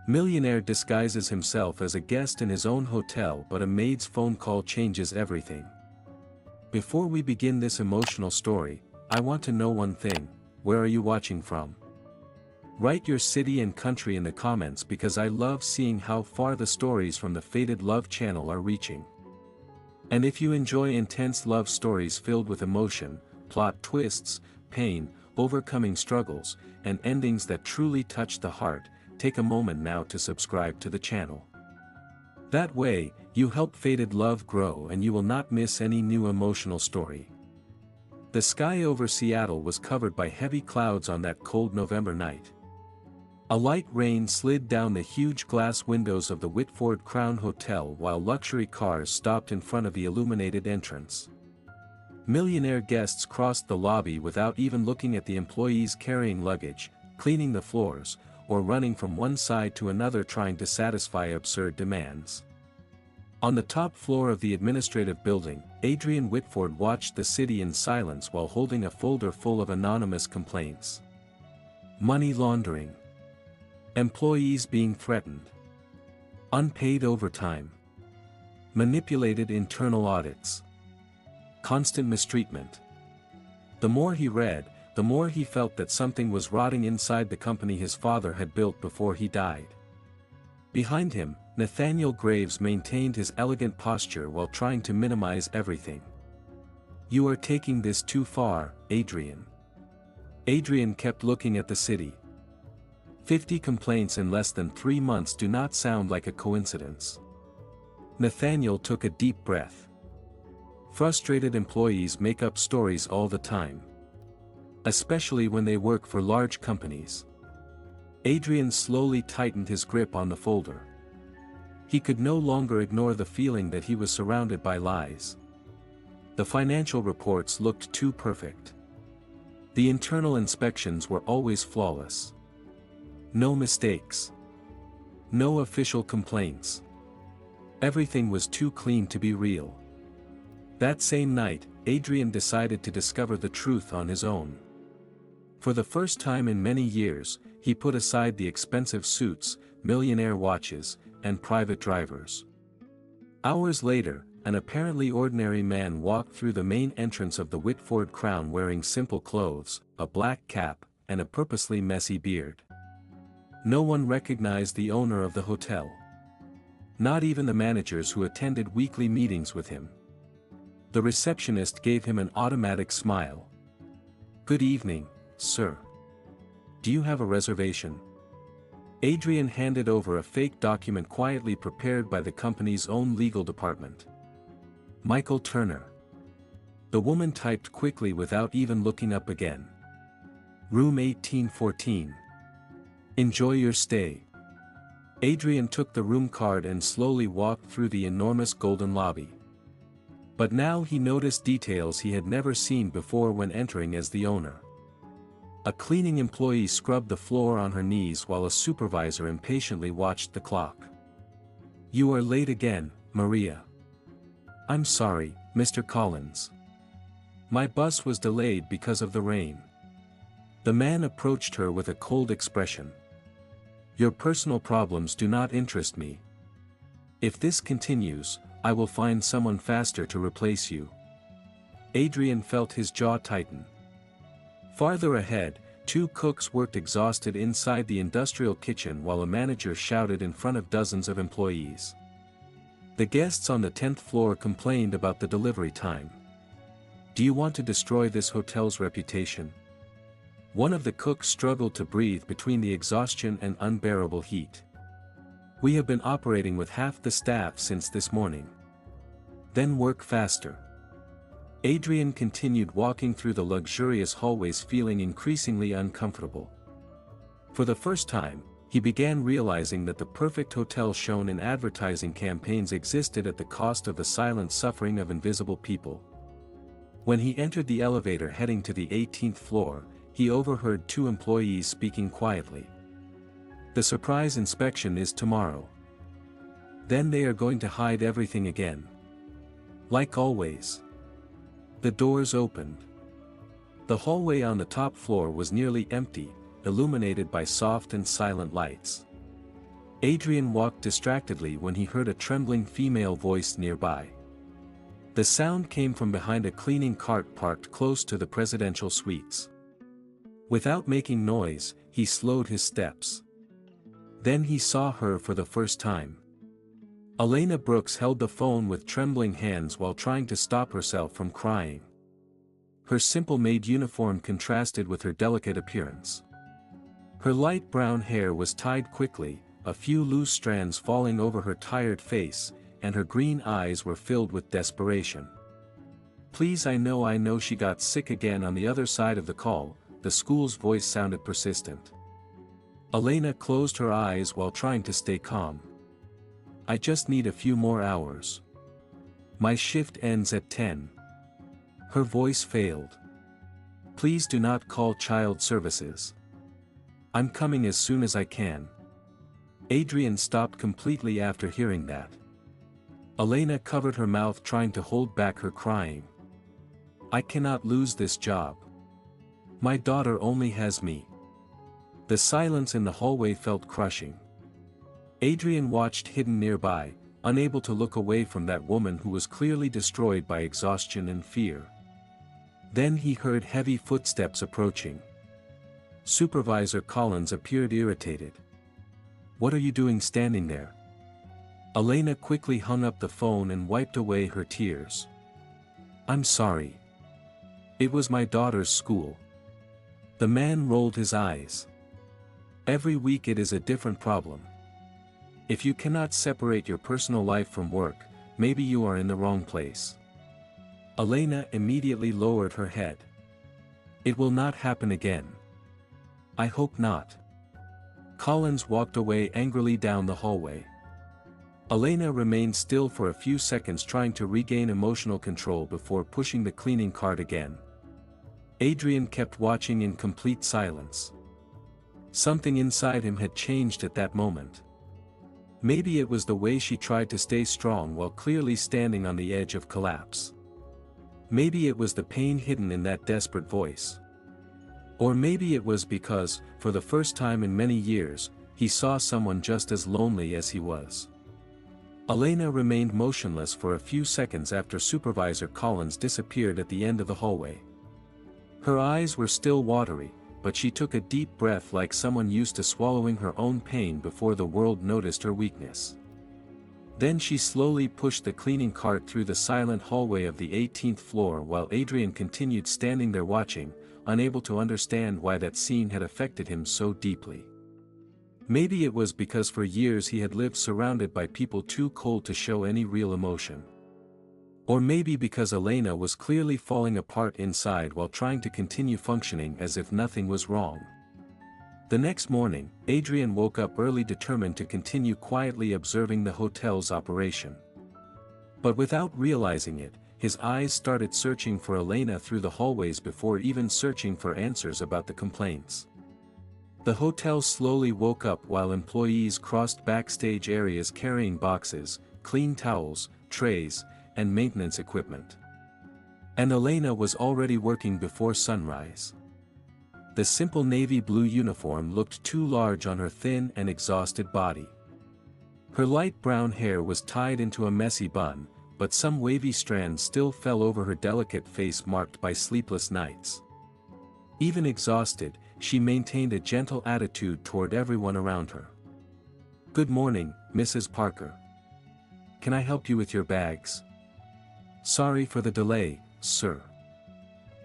Millionaire disguises himself as a guest in his own hotel, but a maid's phone call changes everything. Before we begin this emotional story, I want to know one thing: where are you watching from? Write your city and country in the comments, because I love seeing how far the stories from the Fated Love channel are reaching. And if you enjoy intense love stories filled with emotion, plot twists, pain, overcoming struggles, and endings that truly touch the heart, take a moment now to subscribe to the channel. That way, you help Fated Love grow and you will not miss any new emotional story. The sky over Seattle was covered by heavy clouds on that cold November night. A light rain slid down the huge glass windows of the Whitford Crown Hotel while luxury cars stopped in front of the illuminated entrance. Millionaire guests crossed the lobby without even looking at the employees carrying luggage, cleaning the floors, or running from one side to another trying to satisfy absurd demands. On the top floor of the administrative building, Adrian Whitford watched the city in silence while holding a folder full of anonymous complaints. Money laundering. Employees being threatened. Unpaid overtime. Manipulated internal audits. Constant mistreatment. The more he read, the more he felt that something was rotting inside the company his father had built before he died. Behind him, Nathaniel Graves maintained his elegant posture while trying to minimize everything. "You are taking this too far, Adrian." Adrian kept looking at the city. 50 complaints in less than 3 months do not sound like a coincidence. Nathaniel took a deep breath. Frustrated employees make up stories all the time, especially when they work for large companies. Adrian slowly tightened his grip on the folder. He could no longer ignore the feeling that he was surrounded by lies. The financial reports looked too perfect. The internal inspections were always flawless. No mistakes. No official complaints. Everything was too clean to be real. That same night, Adrian decided to discover the truth on his own. For the first time in many years, he put aside the expensive suits, millionaire watches, and private drivers. Hours later, an apparently ordinary man walked through the main entrance of the Whitford Crown wearing simple clothes, a black cap, and a purposely messy beard. No one recognized the owner of the hotel. Not even the managers who attended weekly meetings with him. The receptionist gave him an automatic smile. "Good evening, sir. Do you have a reservation?" Adrian handed over a fake document quietly prepared by the company's own legal department. "Michael Turner." The woman typed quickly without even looking up again. "Room 1814. Enjoy your stay." Adrian took the room card and slowly walked through the enormous golden lobby. But now he noticed details he had never seen before when entering as the owner. A cleaning employee scrubbed the floor on her knees while a supervisor impatiently watched the clock. "You are late again, Maria." "I'm sorry, Mr. Collins. My bus was delayed because of the rain." The man approached her with a cold expression. "Your personal problems do not interest me. If this continues, I will find someone faster to replace you." Adrian felt his jaw tighten. Farther ahead, 2 cooks worked exhausted inside the industrial kitchen while a manager shouted in front of dozens of employees. The guests on the 10th floor complained about the delivery time. "Do you want to destroy this hotel's reputation?" One of the cooks struggled to breathe between the exhaustion and unbearable heat. "We have been operating with half the staff since this morning." "Then work faster." Adrian continued walking through the luxurious hallways feeling increasingly uncomfortable. For the first time, he began realizing that the perfect hotel shown in advertising campaigns existed at the cost of the silent suffering of invisible people. When he entered the elevator heading to the 18th floor, he overheard 2 employees speaking quietly. "The surprise inspection is tomorrow. Then they are going to hide everything again. Like always." The doors opened. The hallway on the top floor was nearly empty, illuminated by soft and silent lights. Adrian walked distractedly when he heard a trembling female voice nearby. The sound came from behind a cleaning cart parked close to the presidential suites. Without making noise, he slowed his steps. Then he saw her for the first time. Elena Brooks held the phone with trembling hands while trying to stop herself from crying. Her simple maid uniform contrasted with her delicate appearance. Her light brown hair was tied quickly, a few loose strands falling over her tired face, and her green eyes were filled with desperation. "Please, I know she got sick again." On the other side of the call, the school's voice sounded persistent. Elena closed her eyes while trying to stay calm. "I just need a few more hours. My shift ends at 10. Her voice failed. "Please do not call child services. I'm coming as soon as I can." Adrian stopped completely after hearing that. Elena covered her mouth trying to hold back her crying. "I cannot lose this job. My daughter only has me." The silence in the hallway felt crushing. Adrian watched hidden nearby, unable to look away from that woman who was clearly destroyed by exhaustion and fear. Then he heard heavy footsteps approaching. Supervisor Collins appeared irritated. "What are you doing standing there?" Elena quickly hung up the phone and wiped away her tears. "I'm sorry. It was my daughter's school." The man rolled his eyes. "Every week it is a different problem. If you cannot separate your personal life from work, maybe you are in the wrong place." Elena immediately lowered her head. "It will not happen again. I hope not." Collins walked away angrily down the hallway. Elena remained still for a few seconds trying to regain emotional control before pushing the cleaning cart again. Adrian kept watching in complete silence. Something inside him had changed at that moment. Maybe it was the way she tried to stay strong while clearly standing on the edge of collapse. Maybe it was the pain hidden in that desperate voice. Or maybe it was because, for the first time in many years, he saw someone just as lonely as he was. Elena remained motionless for a few seconds after Supervisor Collins disappeared at the end of the hallway. Her eyes were still watery, but she took a deep breath like someone used to swallowing her own pain before the world noticed her weakness. Then she slowly pushed the cleaning cart through the silent hallway of the 18th floor while Adrian continued standing there watching, unable to understand why that scene had affected him so deeply. Maybe it was because for years he had lived surrounded by people too cold to show any real emotion. Or maybe because Elena was clearly falling apart inside while trying to continue functioning as if nothing was wrong. The next morning, Adrian woke up early determined to continue quietly observing the hotel's operation. But without realizing it, his eyes started searching for Elena through the hallways before even searching for answers about the complaints. The hotel slowly woke up while employees crossed backstage areas carrying boxes, clean towels, trays, and maintenance equipment. And Elena was already working before sunrise. The simple navy blue uniform looked too large on her thin and exhausted body. Her light brown hair was tied into a messy bun, but some wavy strands still fell over her delicate face marked by sleepless nights. Even exhausted, she maintained a gentle attitude toward everyone around her. "Good morning, Mrs. Parker. Can I help you with your bags?" "Sorry for the delay, sir."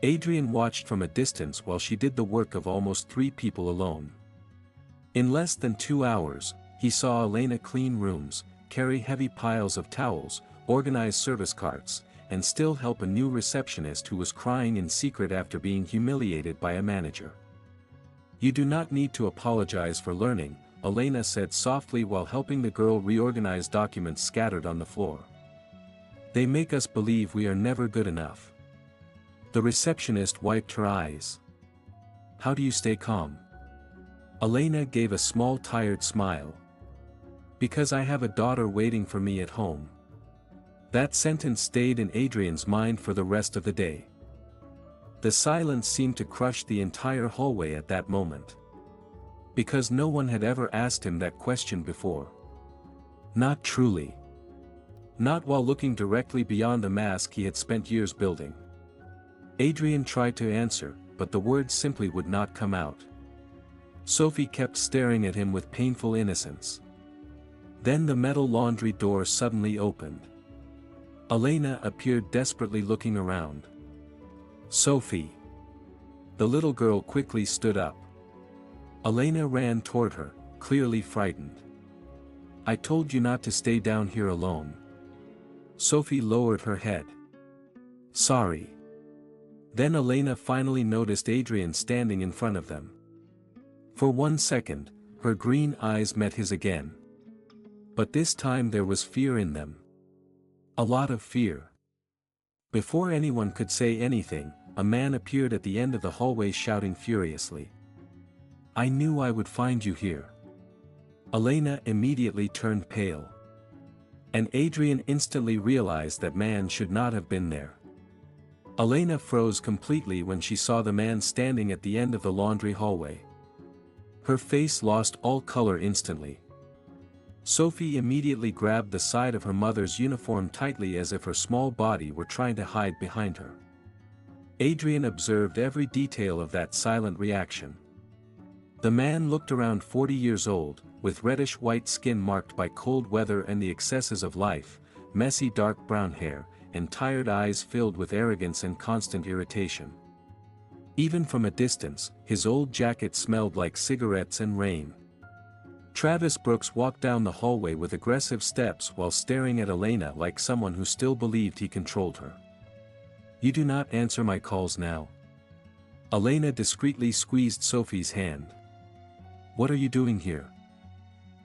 Adrian watched from a distance while she did the work of almost 3 people alone. In less than 2 hours, he saw Elena clean rooms, carry heavy piles of towels, organize service carts, and still help a new receptionist who was crying in secret after being humiliated by a manager. "You do not need to apologize for learning," Elena said softly while helping the girl reorganize documents scattered on the floor. "They make us believe we are never good enough." The receptionist wiped her eyes. "How do you stay calm?" Elena gave a small tired smile. "Because I have a daughter waiting for me at home." That sentence stayed in Adrian's mind for the rest of the day. The silence seemed to crush the entire hallway at that moment. Because no one had ever asked him that question before. Not truly. Not while looking directly beyond the mask he had spent years building. Adrian tried to answer, but the words simply would not come out. Sophie kept staring at him with painful innocence. Then the metal laundry door suddenly opened. Elena appeared desperately looking around. Sophie. The little girl quickly stood up. Elena ran toward her, clearly frightened. I told you not to stay down here alone. Sophie lowered her head. Sorry. Then Elena finally noticed Adrian standing in front of them. For 1 second, her green eyes met his again. But this time there was fear in them. A lot of fear. Before anyone could say anything, a man appeared at the end of the hallway shouting furiously. I knew I would find you here. Elena immediately turned pale. And Adrian instantly realized that man should not have been there. Elena froze completely when she saw the man standing at the end of the laundry hallway. Her face lost all color instantly. Sophie immediately grabbed the side of her mother's uniform tightly as if her small body were trying to hide behind her. Adrian observed every detail of that silent reaction. The man looked around 40 years old, with reddish-white skin marked by cold weather and the excesses of life, messy dark brown hair, and tired eyes filled with arrogance and constant irritation. Even from a distance, his old jacket smelled like cigarettes and rain. Travis Brooks walked down the hallway with aggressive steps while staring at Elena like someone who still believed he controlled her. You do not answer my calls now. Elena discreetly squeezed Sophie's hand. What are you doing here?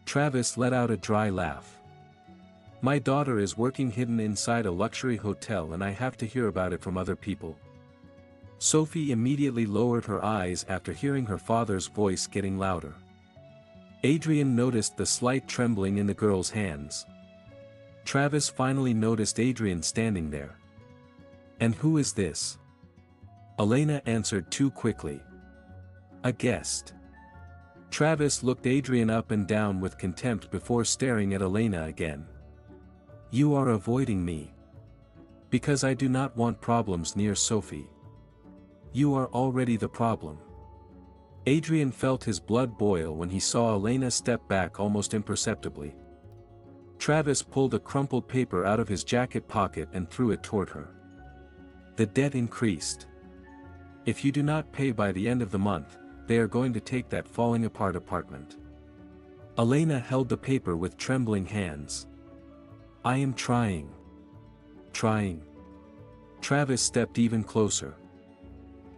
Travis let out a dry laugh. My daughter is working hidden inside a luxury hotel and I have to hear about it from other people. Sophie immediately lowered her eyes after hearing her father's voice getting louder. Adrian noticed the slight trembling in the girl's hands. Travis finally noticed Adrian standing there. And who is this? Elena answered too quickly. A guest. Travis looked Adrian up and down with contempt before staring at Elena again. You are avoiding me. Because I do not want problems near Sophie. You are already the problem. Adrian felt his blood boil when he saw Elena step back almost imperceptibly. Travis pulled a crumpled paper out of his jacket pocket and threw it toward her. The debt increased. If you do not pay by the end of the month, they are going to take that falling apart apartment. Elena held the paper with trembling hands. I am trying. Trying. Travis stepped even closer.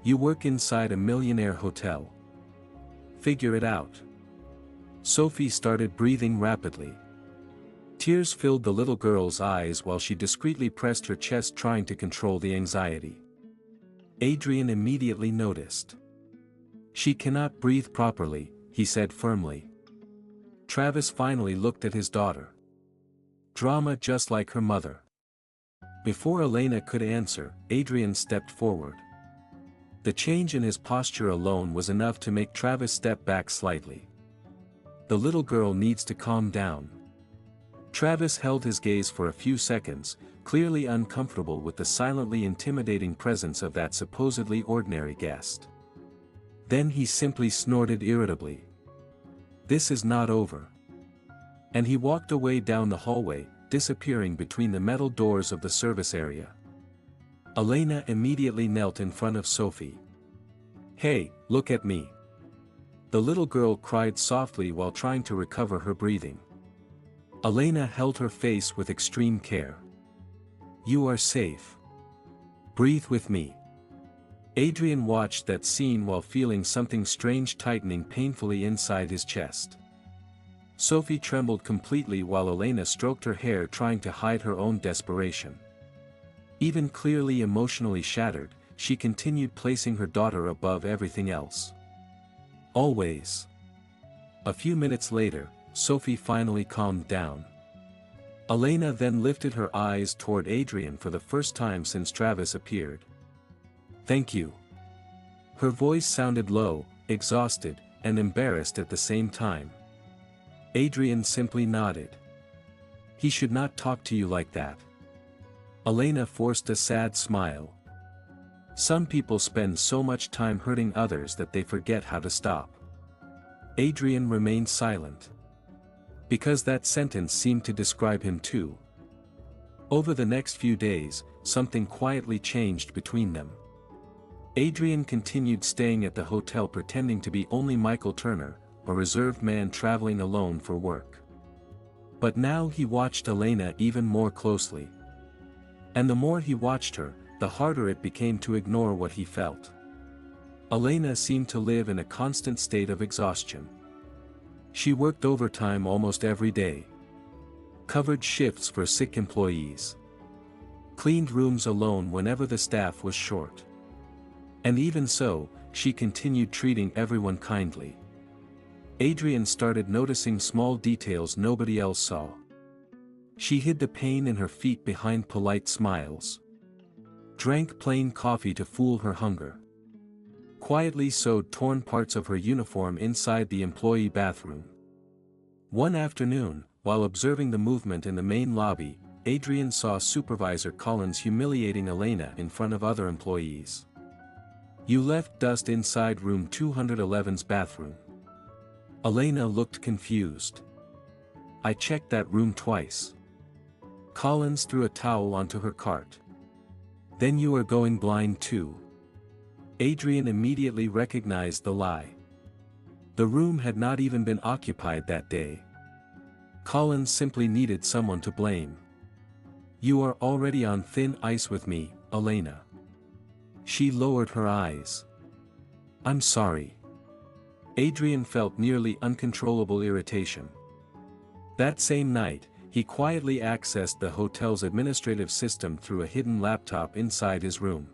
You work inside a Millionaire hotel. Figure it out. Sophie started breathing rapidly. Tears filled the little girl's eyes while she discreetly pressed her chest trying to control the anxiety. Adrian immediately noticed. She cannot breathe properly, he said firmly. Travis finally looked at his daughter. Drama just like her mother. Before Elena could answer, Adrian stepped forward. The change in his posture alone was enough to make Travis step back slightly. The little girl needs to calm down. Travis held his gaze for a few seconds, clearly uncomfortable with the silently intimidating presence of that supposedly ordinary guest. Then he simply snorted irritably. This is not over. And he walked away down the hallway, disappearing between the metal doors of the service area. Elena immediately knelt in front of Sophie. Hey, look at me. The little girl cried softly while trying to recover her breathing. Elena held her face with extreme care. You are safe. Breathe with me. Adrian watched that scene while feeling something strange tightening painfully inside his chest. Sophie trembled completely while Elena stroked her hair trying to hide her own desperation. Even clearly emotionally shattered, she continued placing her daughter above everything else. Always. A few minutes later, Sophie finally calmed down. Elena then lifted her eyes toward Adrian for the first time since Travis appeared. Thank you. Her voice sounded low, exhausted, and embarrassed at the same time. Adrian simply nodded. He should not talk to you like that. Elena forced a sad smile. Some people spend so much time hurting others that they forget how to stop. Adrian remained silent. Because that sentence seemed to describe him too. Over the next few days, something quietly changed between them. Adrian continued staying at the hotel pretending to be only Michael Turner, a reserved man traveling alone for work. But now he watched Elena even more closely. And the more he watched her, the harder it became to ignore what he felt. Elena seemed to live in a constant state of exhaustion. She worked overtime almost every day. Covered shifts for sick employees. Cleaned rooms alone whenever the staff was short. And even so, she continued treating everyone kindly. Adrian started noticing small details nobody else saw. She hid the pain in her feet behind polite smiles. Drank plain coffee to fool her hunger. Quietly sewed torn parts of her uniform inside the employee bathroom. One afternoon, while observing the movement in the main lobby, Adrian saw Supervisor Collins humiliating Elena in front of other employees. "You left dust inside room 211's bathroom." Elena looked confused. "I checked that room twice." Collins threw a towel onto her cart. "Then you are going blind too." Adrian immediately recognized the lie. The room had not even been occupied that day. Collins simply needed someone to blame. "You are already on thin ice with me, Elena." She lowered her eyes. "I'm sorry." Adrian felt nearly uncontrollable irritation. That same night, he quietly accessed the hotel's administrative system through a hidden laptop inside his room.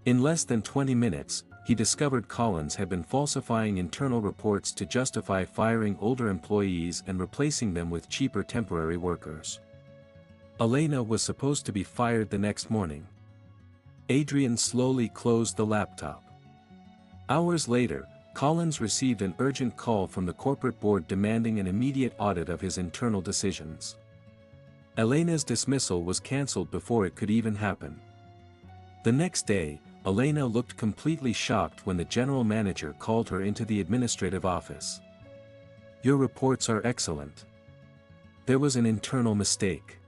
In less than 20 minutes, he discovered Collins had been falsifying internal reports to justify firing older employees and replacing them with cheaper temporary workers. Elena was supposed to be fired the next morning. Adrian slowly closed the laptop. Hours later, Collins received an urgent call from the corporate board demanding an immediate audit of his internal decisions. Elena's dismissal was cancelled before it could even happen. The next day, Elena looked completely shocked when the general manager called her into the administrative office. "Your reports are excellent. There was an internal mistake."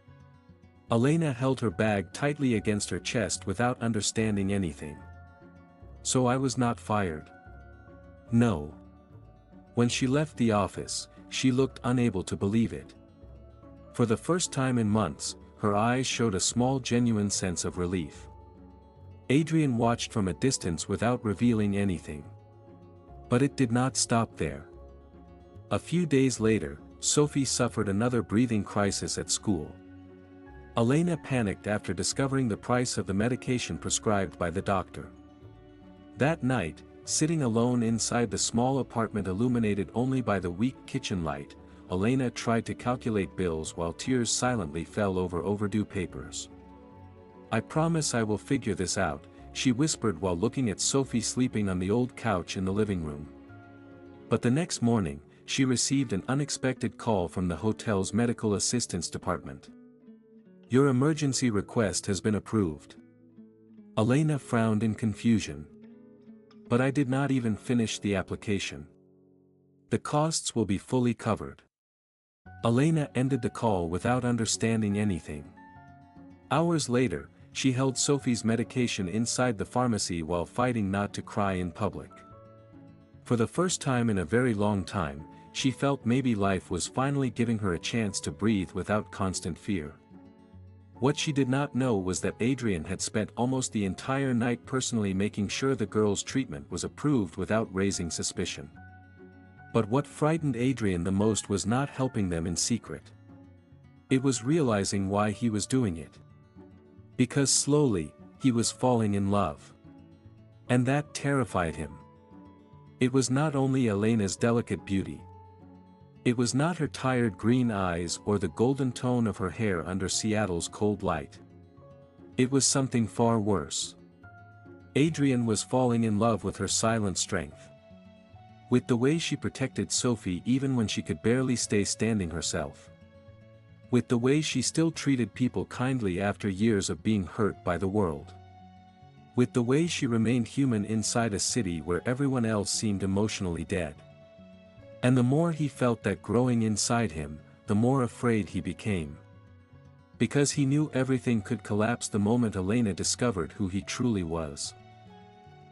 Elena held her bag tightly against her chest without understanding anything. "So I was not fired?" "No." When she left the office, she looked unable to believe it. For the first time in months, her eyes showed a small genuine sense of relief. Adrian watched from a distance without revealing anything. But it did not stop there. A few days later, Sophie suffered another breathing crisis at school. Elena panicked after discovering the price of the medication prescribed by the doctor. That night, sitting alone inside the small apartment illuminated only by the weak kitchen light, Elena tried to calculate bills while tears silently fell over overdue papers. "I promise I will figure this out," she whispered while looking at Sophie sleeping on the old couch in the living room. But the next morning, she received an unexpected call from the hotel's medical assistance department. "Your emergency request has been approved." Elena frowned in confusion. "But I did not even finish the application." "The costs will be fully covered." Elena ended the call without understanding anything. Hours later, she held Sophie's medication inside the pharmacy while fighting not to cry in public. For the first time in a very long time, she felt maybe life was finally giving her a chance to breathe without constant fear. What she did not know was that Adrian had spent almost the entire night personally making sure the girl's treatment was approved without raising suspicion. But what frightened Adrian the most was not helping them in secret. It was realizing why he was doing it. Because slowly, he was falling in love. And that terrified him. It was not only Elena's delicate beauty. It was not her tired green eyes or the golden tone of her hair under Seattle's cold light. It was something far worse. Adrian was falling in love with her silent strength. With the way she protected Sophie even when she could barely stay standing herself. With the way she still treated people kindly after years of being hurt by the world. With the way she remained human inside a city where everyone else seemed emotionally dead. And the more he felt that growing inside him, the more afraid he became. Because he knew everything could collapse the moment Elena discovered who he truly was.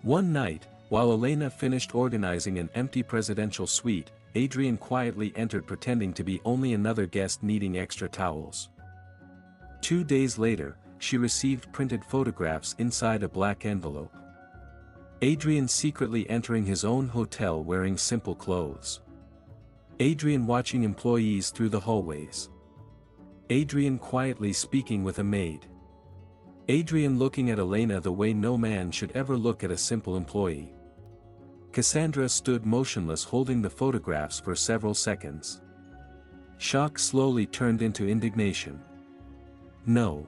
One night, while Elena finished organizing an empty presidential suite, Adrian quietly entered pretending to be only another guest needing extra towels. 2 days later, she received printed photographs inside a black envelope. Adrian secretly entering his own hotel wearing simple clothes. Adrian watching employees through the hallways. Adrian quietly speaking with a maid. Adrian looking at Elena the way no man should ever look at a simple employee. Cassandra stood motionless holding the photographs for several seconds. Shock slowly turned into indignation. No.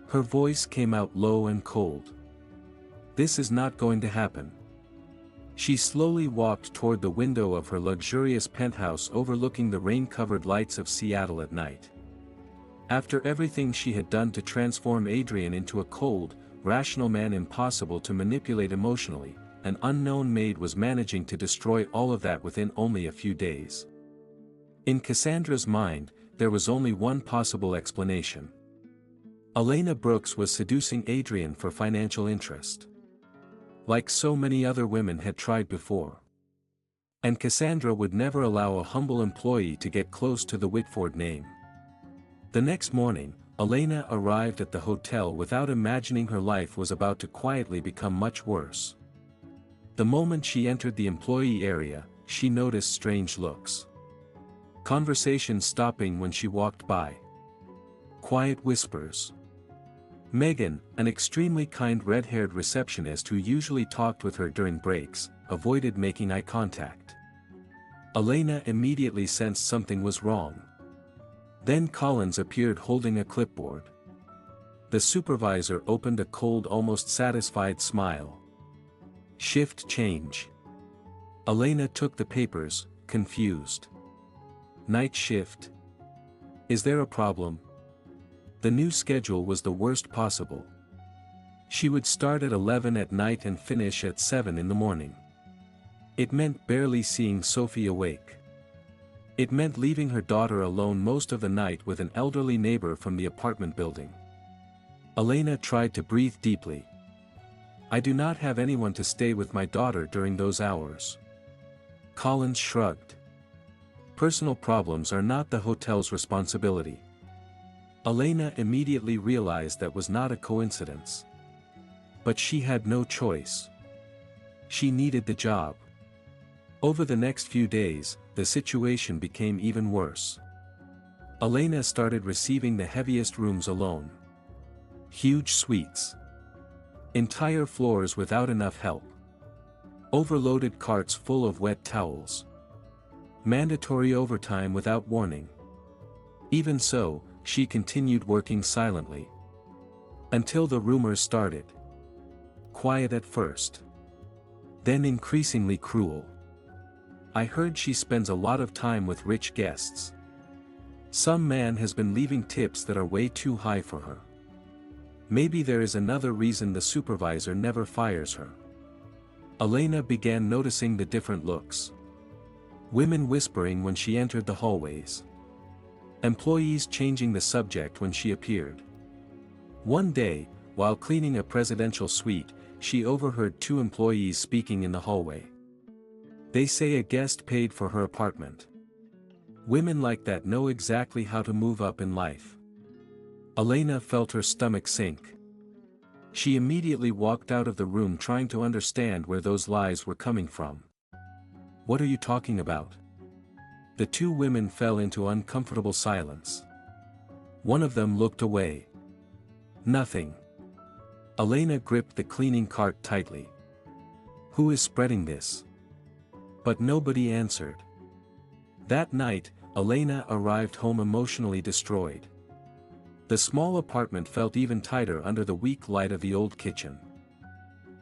Her voice came out low and cold. This is not going to happen. She slowly walked toward the window of her luxurious penthouse overlooking the rain-covered lights of Seattle at night. After everything she had done to transform Adrian into a cold, rational man impossible to manipulate emotionally, an unknown maid was managing to destroy all of that within only a few days. In Cassandra's mind, there was only one possible explanation. Elena Brooks was seducing Adrian for financial interest. Like so many other women had tried before. And Cassandra would never allow a humble employee to get close to the Whitford name. The next morning, Elena arrived at the hotel without imagining her life was about to quietly become much worse. The moment she entered the employee area, she noticed strange looks. Conversation stopping when she walked by. Quiet whispers. Megan, an extremely kind red-haired receptionist who usually talked with her during breaks, avoided making eye contact. Elena immediately sensed something was wrong. Then Collins appeared holding a clipboard. The supervisor opened a cold, almost satisfied smile. Shift change. Elena took the papers, confused. Night shift. Is there a problem? The new schedule was the worst possible. She would start at 11 at night and finish at 7 in the morning. It meant barely seeing Sophie awake. It meant leaving her daughter alone most of the night with an elderly neighbor from the apartment building. Elena tried to breathe deeply. I do not have anyone to stay with my daughter during those hours. Collins shrugged. Personal problems are not the hotel's responsibility. Elena immediately realized that was not a coincidence. But she had no choice. She needed the job. Over the next few days, the situation became even worse. Elena started receiving the heaviest rooms alone. Huge suites. Entire floors without enough help. Overloaded carts full of wet towels. Mandatory overtime without warning. Even so, she continued working silently. Until the rumors started. Quiet at first. Then increasingly cruel. I heard she spends a lot of time with rich guests. Some man has been leaving tips that are way too high for her. Maybe there is another reason the supervisor never fires her. Elena began noticing the different looks. Women whispering when she entered the hallways. Employees changing the subject when she appeared. One day, while cleaning a presidential suite, she overheard two employees speaking in the hallway. They say a guest paid for her apartment. Women like that know exactly how to move up in life. Elena felt her stomach sink. She immediately walked out of the room trying to understand where those lies were coming from. What are you talking about? The two women fell into uncomfortable silence. One of them looked away. Nothing. Elena gripped the cleaning cart tightly. Who is spreading this? But nobody answered. That night, Elena arrived home emotionally destroyed. The small apartment felt even tighter under the weak light of the old kitchen.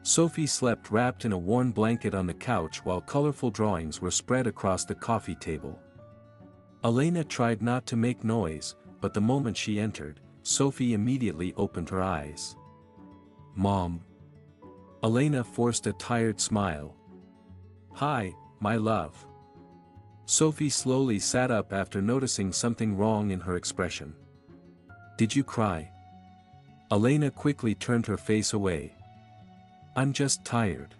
Sophie slept wrapped in a worn blanket on the couch while colorful drawings were spread across the coffee table. Elena tried not to make noise, but the moment she entered, Sophie immediately opened her eyes. "Mom." Elena forced a tired smile. "Hi, my love." Sophie slowly sat up after noticing something wrong in her expression. "Did you cry?" Elena quickly turned her face away. "I'm just tired."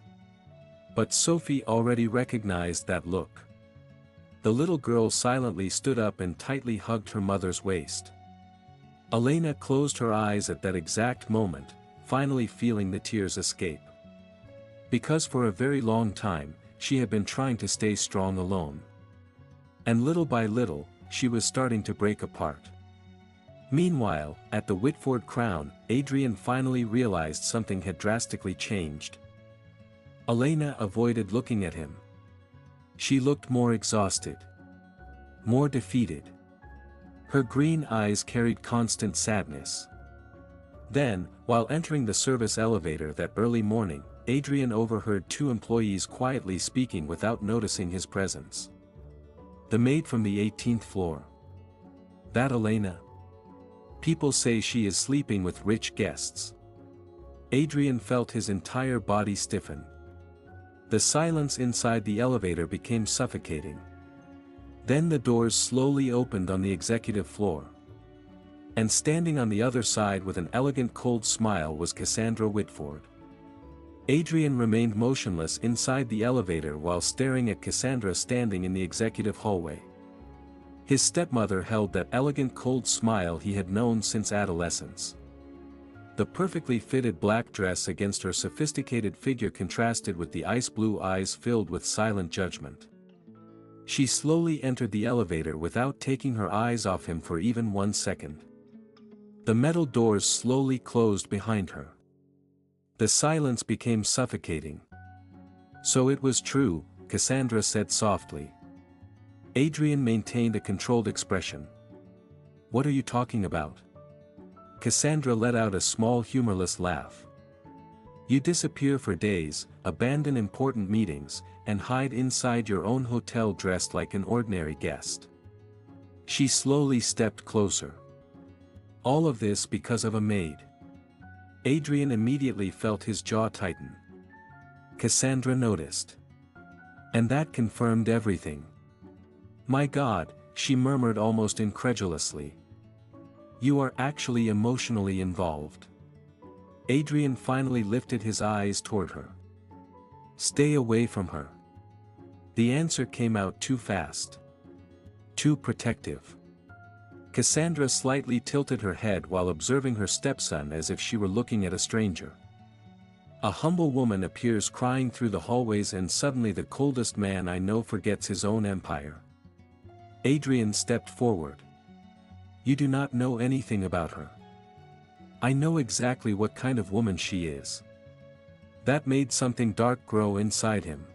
But Sophie already recognized that look. The little girl silently stood up and tightly hugged her mother's waist. Elena closed her eyes at that exact moment, finally feeling the tears escape. Because for a very long time, she had been trying to stay strong alone. And little by little, she was starting to break apart. Meanwhile, at the Whitford Crown, Adrian finally realized something had drastically changed. Elena avoided looking at him. She looked more exhausted. More defeated. Her green eyes carried constant sadness. Then, while entering the service elevator that early morning, Adrian overheard two employees quietly speaking without noticing his presence. "The maid from the 18th floor. That Elena? People say she is sleeping with rich guests." Adrian felt his entire body stiffen. The silence inside the elevator became suffocating. Then the doors slowly opened on the executive floor. And standing on the other side with an elegant cold smile was Cassandra Whitford. Adrian remained motionless inside the elevator while staring at Cassandra standing in the executive hallway. His stepmother held that elegant cold smile he had known since adolescence. The perfectly fitted black dress against her sophisticated figure contrasted with the ice blue eyes filled with silent judgment. She slowly entered the elevator without taking her eyes off him for even 1 second. The metal doors slowly closed behind her. The silence became suffocating. "So it was true," Cassandra said softly. Adrian maintained a controlled expression. "What are you talking about?" Cassandra let out a small humorless laugh. "You disappear for days, abandon important meetings, and hide inside your own hotel dressed like an ordinary guest." She slowly stepped closer. "All of this because of a maid." Adrian immediately felt his jaw tighten. Cassandra noticed. And that confirmed everything. "My God," she murmured almost incredulously. "You are actually emotionally involved." Adrian finally lifted his eyes toward her. "Stay away from her." The answer came out too fast. Too protective. Cassandra slightly tilted her head while observing her stepson as if she were looking at a stranger. A humble woman appears crying through the hallways and suddenly the coldest man I know forgets his own empire. Adrian stepped forward. "You do not know anything about her." "I know exactly what kind of woman she is." That made something dark grow inside him.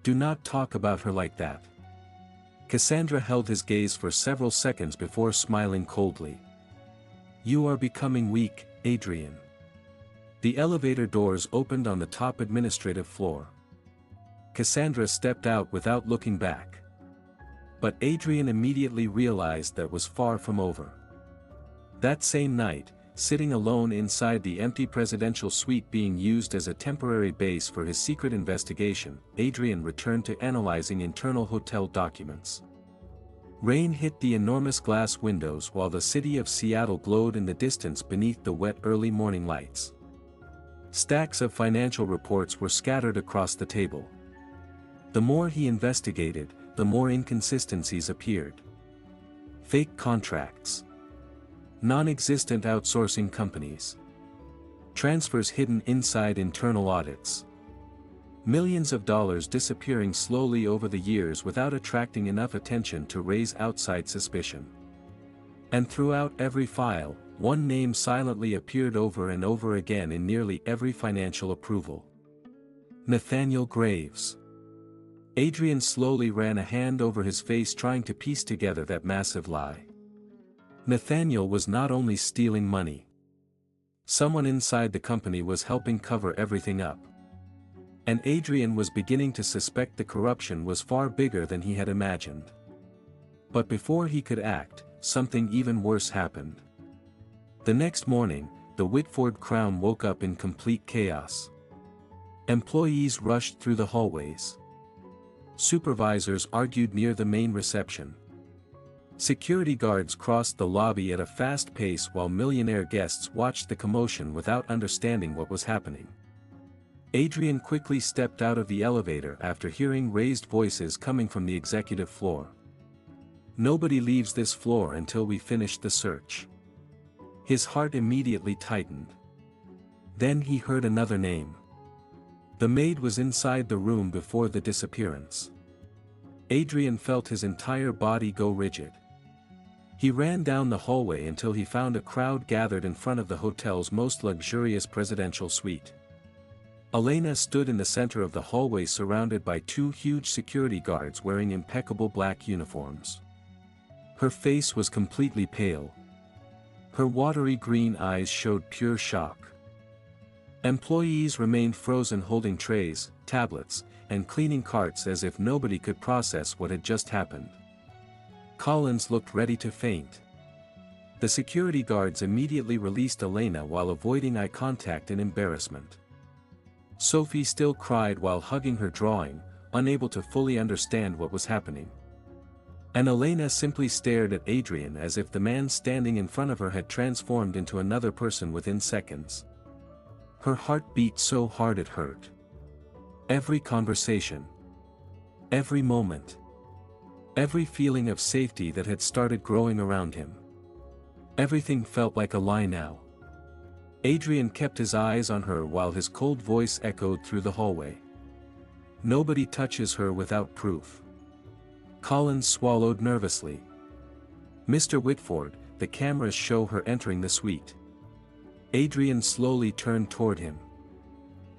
"Do not talk about her like that." Cassandra held his gaze for several seconds before smiling coldly. "You are becoming weak, Adrian." The elevator doors opened on the top administrative floor. Cassandra stepped out without looking back. But Adrian immediately realized that was far from over. That same night, sitting alone inside the empty presidential suite being used as a temporary base for his secret investigation, Adrian returned to analyzing internal hotel documents. Rain hit the enormous glass windows while the city of Seattle glowed in the distance beneath the wet early morning lights. Stacks of financial reports were scattered across the table. The more he investigated, the more inconsistencies appeared. Fake contracts. Non-existent outsourcing companies. Transfers hidden inside internal audits. Millions of dollars disappearing slowly over the years without attracting enough attention to raise outside suspicion. And throughout every file, one name silently appeared over and over again in nearly every financial approval. Nathaniel Graves. Adrian slowly ran a hand over his face trying to piece together that massive lie. Nathaniel was not only stealing money. Someone inside the company was helping cover everything up. And Adrian was beginning to suspect the corruption was far bigger than he had imagined. But before he could act, something even worse happened. The next morning, the Whitford Crown woke up in complete chaos. Employees rushed through the hallways. Supervisors argued near the main reception. Security guards crossed the lobby at a fast pace while millionaire guests watched the commotion without understanding what was happening. Adrian quickly stepped out of the elevator after hearing raised voices coming from the executive floor. "Nobody leaves this floor until we finish the search." His heart immediately tightened. Then he heard another name. The maid was inside the room before the disappearance. Adrian felt his entire body go rigid. He ran down the hallway until he found a crowd gathered in front of the hotel's most luxurious presidential suite. Elena stood in the center of the hallway surrounded by two huge security guards wearing impeccable black uniforms. Her face was completely pale. Her watery green eyes showed pure shock. Employees remained frozen holding trays, tablets, and cleaning carts as if nobody could process what had just happened. Collins looked ready to faint. The security guards immediately released Elena while avoiding eye contact in embarrassment. Sophie still cried while hugging her drawing, unable to fully understand what was happening. And Elena simply stared at Adrian as if the man standing in front of her had transformed into another person within seconds. Her heart beat so hard it hurt. Every conversation, every moment, every feeling of safety that had started growing around him. Everything felt like a lie now. Adrian kept his eyes on her while his cold voice echoed through the hallway. "Nobody touches her without proof." Collins swallowed nervously. "Mr. Whitford, the cameras show her entering the suite." Adrian slowly turned toward him.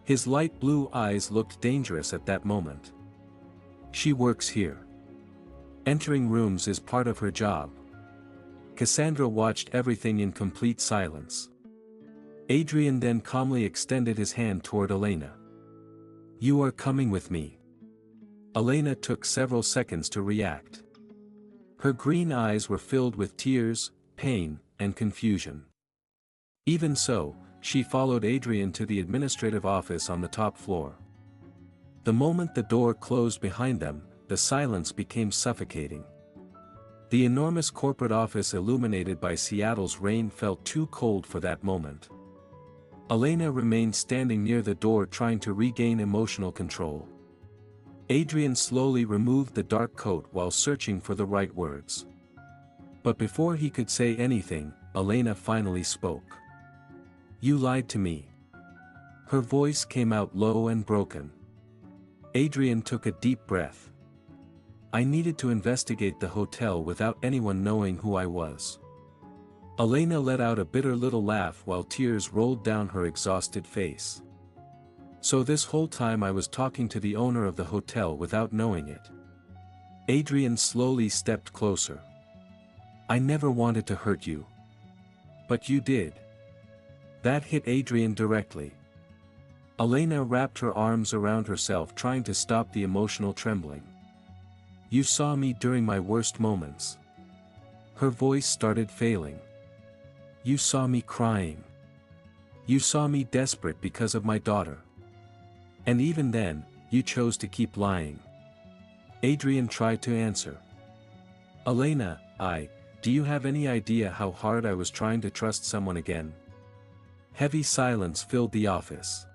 His light blue eyes looked dangerous at that moment. "She works here. Entering rooms is part of her job." Cassandra watched everything in complete silence. Adrian then calmly extended his hand toward Elena. "You are coming with me." Elena took several seconds to react. Her green eyes were filled with tears, pain, and confusion. Even so, she followed Adrian to the administrative office on the top floor. The moment the door closed behind them, the silence became suffocating. The enormous corporate office illuminated by Seattle's rain felt too cold for that moment. Elena remained standing near the door trying to regain emotional control. Adrian slowly removed the dark coat while searching for the right words. But before he could say anything, Elena finally spoke. "You lied to me." Her voice came out low and broken. Adrian took a deep breath. "I needed to investigate the hotel without anyone knowing who I was." Elena let out a bitter little laugh while tears rolled down her exhausted face. "So this whole time I was talking to the owner of the hotel without knowing it." Adrian slowly stepped closer. "I never wanted to hurt you. But you did." That hit Adrian directly. Elena wrapped her arms around herself trying to stop the emotional trembling. "You saw me during my worst moments." Her voice started failing. "You saw me crying. You saw me desperate because of my daughter. And even then, you chose to keep lying." Adrian tried to answer. "Elena, do you have any idea how hard I was trying to trust someone again?" Heavy silence filled the office.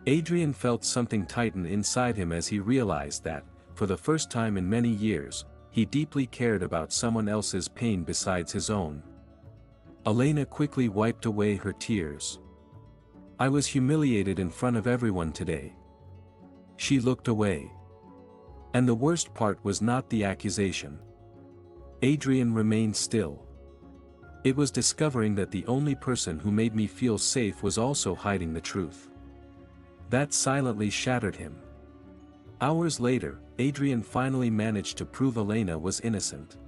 Adrian felt something tighten inside him as he realized that, for the first time in many years, he deeply cared about someone else's pain besides his own. Elena quickly wiped away her tears. "I was humiliated in front of everyone today." She looked away. And the worst part was not the accusation. Adrian remained still. It was discovering that the only person who made me feel safe was also hiding the truth. That silently shattered him. Hours later, Adrian finally managed to prove Elena was innocent.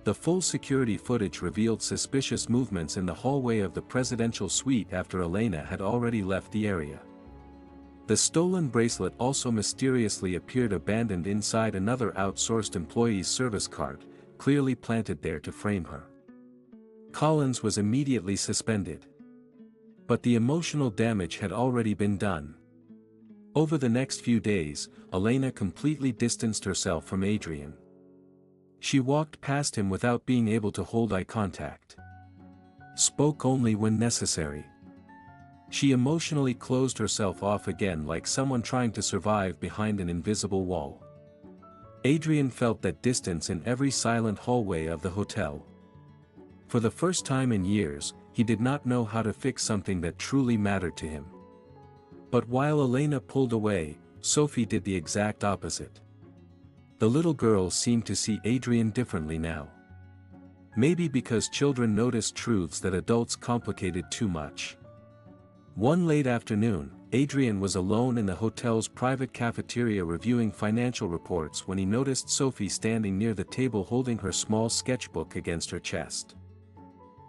The full security footage revealed suspicious movements in the hallway of the presidential suite after Elena had already left the area. The stolen bracelet also mysteriously appeared abandoned inside another outsourced employee's service cart, clearly planted there to frame her. Collins was immediately suspended. But the emotional damage had already been done. Over the next few days, Elena completely distanced herself from Adrian. She walked past him without being able to hold eye contact. Spoke only when necessary. She emotionally closed herself off again like someone trying to survive behind an invisible wall. Adrian felt that distance in every silent hallway of the hotel. For the first time in years, he did not know how to fix something that truly mattered to him. But while Elena pulled away, Sophie did the exact opposite. The little girl seemed to see Adrian differently now. Maybe because children notice truths that adults complicated too much. One late afternoon, Adrian was alone in the hotel's private cafeteria reviewing financial reports when he noticed Sophie standing near the table holding her small sketchbook against her chest.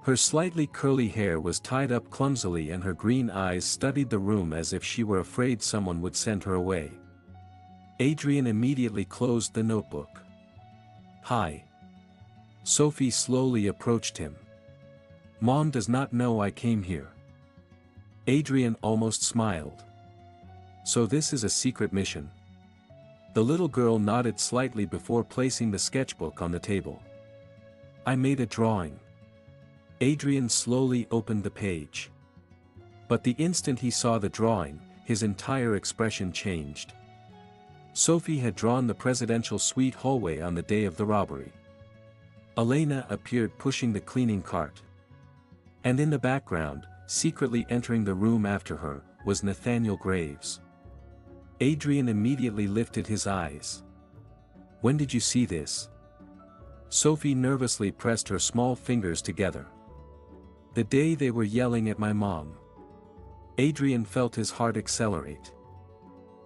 Her slightly curly hair was tied up clumsily and her green eyes studied the room as if she were afraid someone would send her away. Adrian immediately closed the notebook. "Hi." Sophie slowly approached him. "Mom does not know I came here." Adrian almost smiled. "So this is a secret mission?" The little girl nodded slightly before placing the sketchbook on the table. "I made a drawing." Adrian slowly opened the page. But the instant he saw the drawing, his entire expression changed. Sophie had drawn the presidential suite hallway on the day of the robbery. Elena appeared pushing the cleaning cart. And in the background, secretly entering the room after her, was Nathaniel Graves. Adrian immediately lifted his eyes. "When did you see this?" Sophie nervously pressed her small fingers together. "The day they were yelling at my mom." Adrian felt his heart accelerate.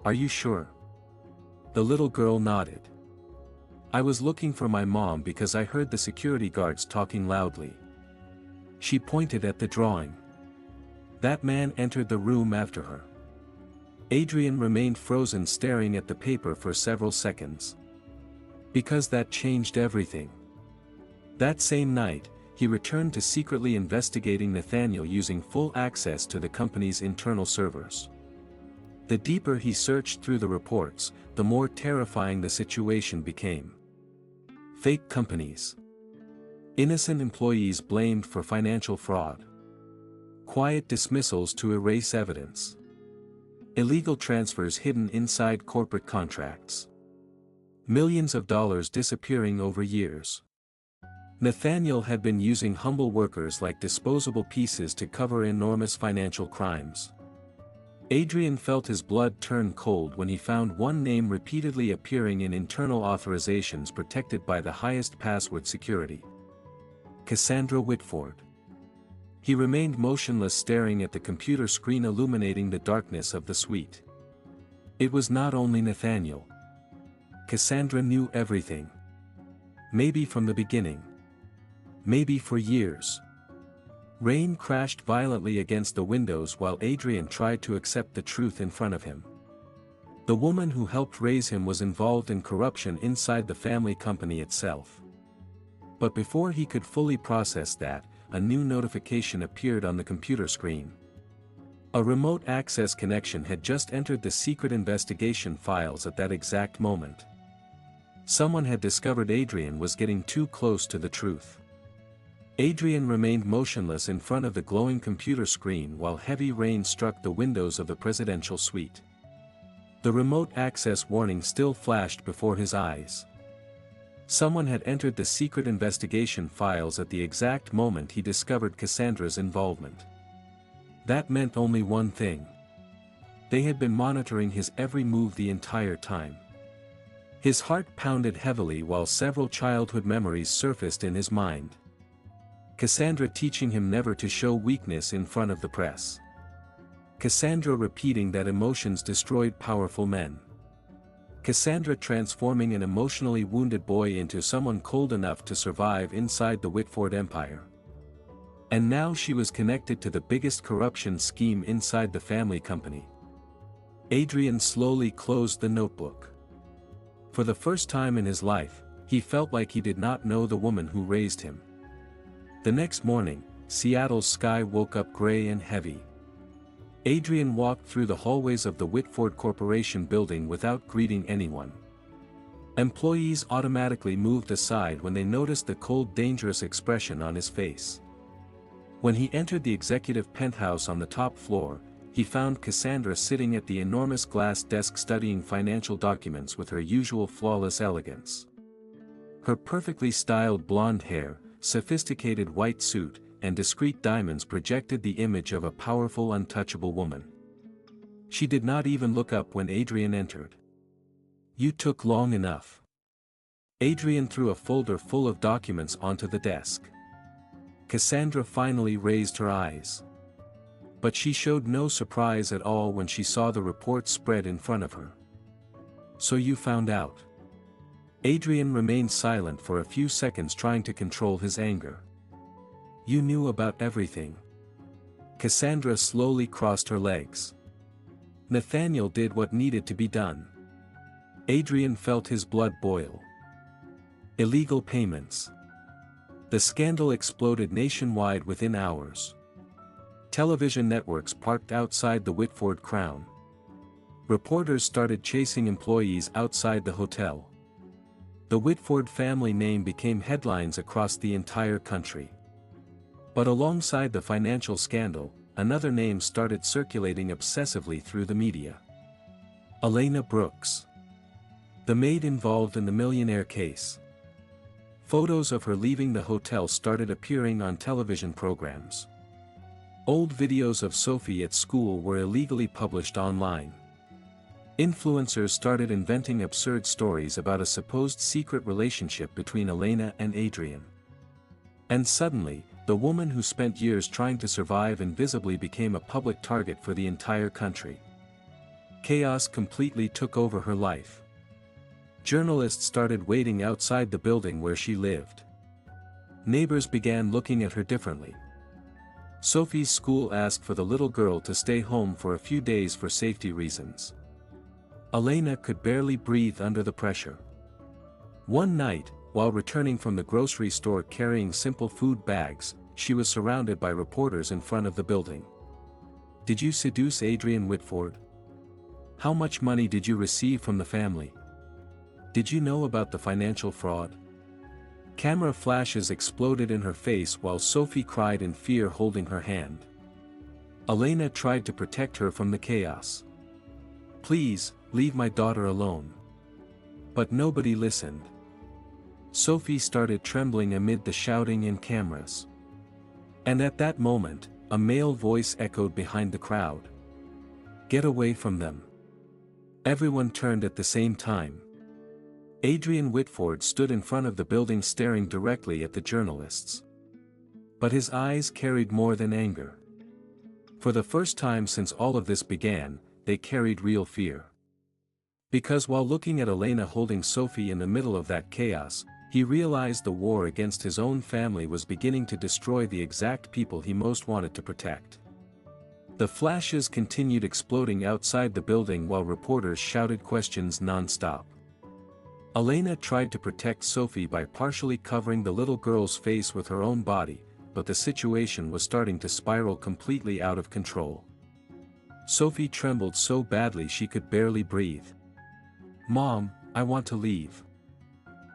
"Are you sure?" The little girl nodded. "I was looking for my mom because I heard the security guards talking loudly." She pointed at the drawing. "That man entered the room after her." Adrian remained frozen staring at the paper for several seconds. Because that changed everything. That same night, he returned to secretly investigating Nathaniel using full access to the company's internal servers. The deeper he searched through the reports, the more terrifying the situation became. Fake companies. Innocent employees blamed for financial fraud. Quiet dismissals to erase evidence. Illegal transfers hidden inside corporate contracts. Millions of dollars disappearing over years. Nathaniel had been using humble workers like disposable pieces to cover enormous financial crimes. Adrian felt his blood turn cold when he found one name repeatedly appearing in internal authorizations protected by the highest password security. Cassandra Whitford. He remained motionless staring at the computer screen illuminating the darkness of the suite. It was not only Nathaniel. Cassandra knew everything. Maybe from the beginning. Maybe for years. Rain crashed violently against the windows while Adrian tried to accept the truth in front of him. The woman who helped raise him was involved in corruption inside the family company itself. But before he could fully process that, a new notification appeared on the computer screen. A remote access connection had just entered the secret investigation files at that exact moment. Someone had discovered Adrian was getting too close to the truth. Adrian remained motionless in front of the glowing computer screen while heavy rain struck the windows of the presidential suite. The remote access warning still flashed before his eyes. Someone had entered the secret investigation files at the exact moment he discovered Cassandra's involvement. That meant only one thing. They had been monitoring his every move the entire time. His heart pounded heavily while several childhood memories surfaced in his mind. Cassandra teaching him never to show weakness in front of the press. Cassandra repeating that emotions destroyed powerful men. Cassandra transforming an emotionally wounded boy into someone cold enough to survive inside the Whitford empire. And now she was connected to the biggest corruption scheme inside the family company. Adrian slowly closed the notebook. For the first time in his life, he felt like he did not know the woman who raised him. The next morning, Seattle's sky woke up gray and heavy. Adrian walked through the hallways of the Whitford Corporation building without greeting anyone. Employees automatically moved aside when they noticed the cold, dangerous expression on his face. When he entered the executive penthouse on the top floor, he found Cassandra sitting at the enormous glass desk studying financial documents with her usual flawless elegance. Her perfectly styled blonde hair, sophisticated white suit, and discreet diamonds projected the image of a powerful, untouchable woman. She did not even look up when Adrian entered. "You took long enough." Adrian threw a folder full of documents onto the desk. Cassandra finally raised her eyes. But she showed no surprise at all when she saw the report spread in front of her. "So you found out?" Adrian remained silent for a few seconds, trying to control his anger. "You knew about everything." Cassandra slowly crossed her legs. Nathaniel did what needed to be done. Adrian felt his blood boil. Illegal payments. The scandal exploded nationwide within hours. Television networks parked outside the Whitford Crown. Reporters started chasing employees outside the hotel. The Whitford family name became headlines across the entire country. But alongside the financial scandal, another name started circulating obsessively through the media. Elena Brooks. The maid involved in the Millionaire case. Photos of her leaving the hotel started appearing on television programs. Old videos of Sophie at school were illegally published online. Influencers started inventing absurd stories about a supposed secret relationship between Elena and Adrian. And suddenly, the woman who spent years trying to survive invisibly became a public target for the entire country. Chaos completely took over her life. Journalists started waiting outside the building where she lived. Neighbors began looking at her differently. Sophie's school asked for the little girl to stay home for a few days for safety reasons. Elena could barely breathe under the pressure. One night, while returning from the grocery store carrying simple food bags, she was surrounded by reporters in front of the building. "Did you seduce Adrian Whitford? How much money did you receive from the family? Did you know about the financial fraud?" Camera flashes exploded in her face while Sophie cried in fear, holding her hand. Elena tried to protect her from the chaos. "Please, leave my daughter alone." But nobody listened. Sophie started trembling amid the shouting and cameras. And at that moment, a male voice echoed behind the crowd. "Get away from them." Everyone turned at the same time. Adrian Whitford stood in front of the building staring directly at the journalists. But his eyes carried more than anger. For the first time since all of this began, they carried real fear. Because while looking at Elena holding Sophie in the middle of that chaos, he realized the war against his own family was beginning to destroy the exact people he most wanted to protect. The flashes continued exploding outside the building while reporters shouted questions non-stop. Elena tried to protect Sophie by partially covering the little girl's face with her own body, but the situation was starting to spiral completely out of control. Sophie trembled so badly she could barely breathe. "Mom, I want to leave."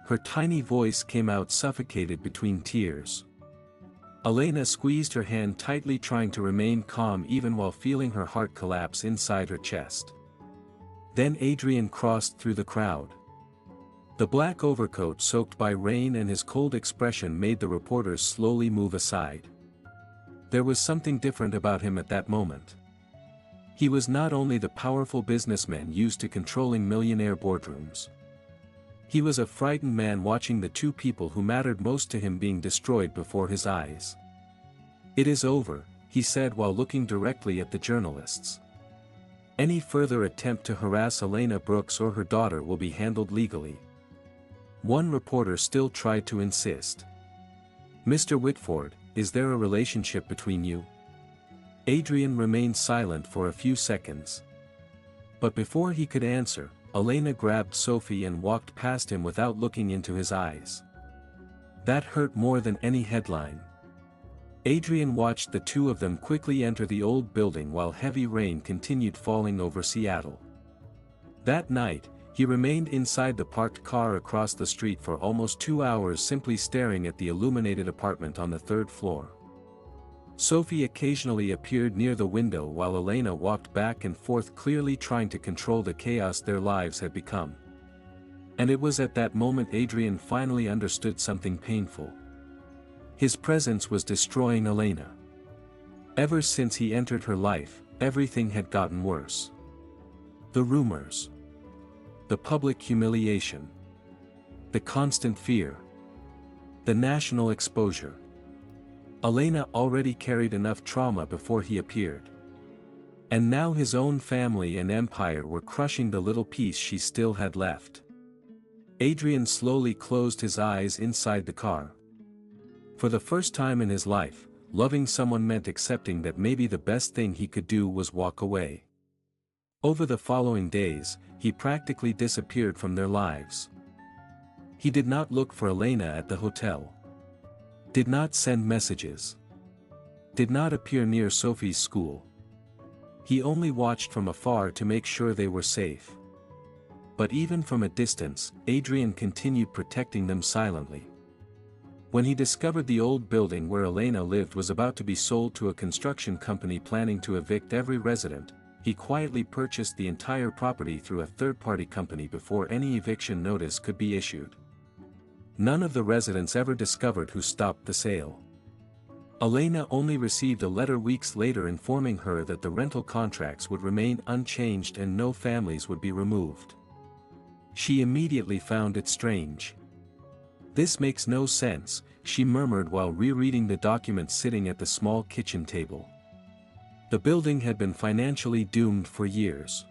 Her tiny voice came out suffocated between tears. Elena squeezed her hand tightly, trying to remain calm even while feeling her heart collapse inside her chest. Then Adrian crossed through the crowd. The black overcoat soaked by rain and his cold expression made the reporters slowly move aside. There was something different about him at that moment. He was not only the powerful businessman used to controlling millionaire boardrooms. He was a frightened man watching the two people who mattered most to him being destroyed before his eyes. "It is over," he said while looking directly at the journalists. Any further attempt to harass Elena Brooks or her daughter will be handled legally. One reporter still tried to insist. Mr. Whitford, is there a relationship between you? Adrian remained silent for a few seconds. But before he could answer, Elena grabbed Sophie and walked past him without looking into his eyes. That hurt more than any headline. Adrian watched the two of them quickly enter the old building while heavy rain continued falling over Seattle. That night, he remained inside the parked car across the street for almost 2 hours simply staring at the illuminated apartment on the 3rd floor. Sophie occasionally appeared near the window while Elena walked back and forth clearly trying to control the chaos their lives had become. And it was at that moment Adrian finally understood something painful. His presence was destroying Elena. Ever since he entered her life, everything had gotten worse. The rumors. The public humiliation. The constant fear. The national exposure. Elena already carried enough trauma before he appeared. And now his own family and empire were crushing the little piece she still had left. Adrian slowly closed his eyes inside the car. For the first time in his life, loving someone meant accepting that maybe the best thing he could do was walk away. Over the following days, he practically disappeared from their lives. He did not look for Elena at the hotel. Did not send messages. Did not appear near Sophie's school. He only watched from afar to make sure they were safe. But even from a distance, Adrian continued protecting them silently. When he discovered the old building where Elena lived was about to be sold to a construction company planning to evict every resident, he quietly purchased the entire property through a third-party company before any eviction notice could be issued. None of the residents ever discovered who stopped the sale. Elena only received a letter weeks later informing her that the rental contracts would remain unchanged and no families would be removed. She immediately found it strange. "This makes no sense," she murmured while rereading the documents sitting at the small kitchen table. The building had been financially doomed for years.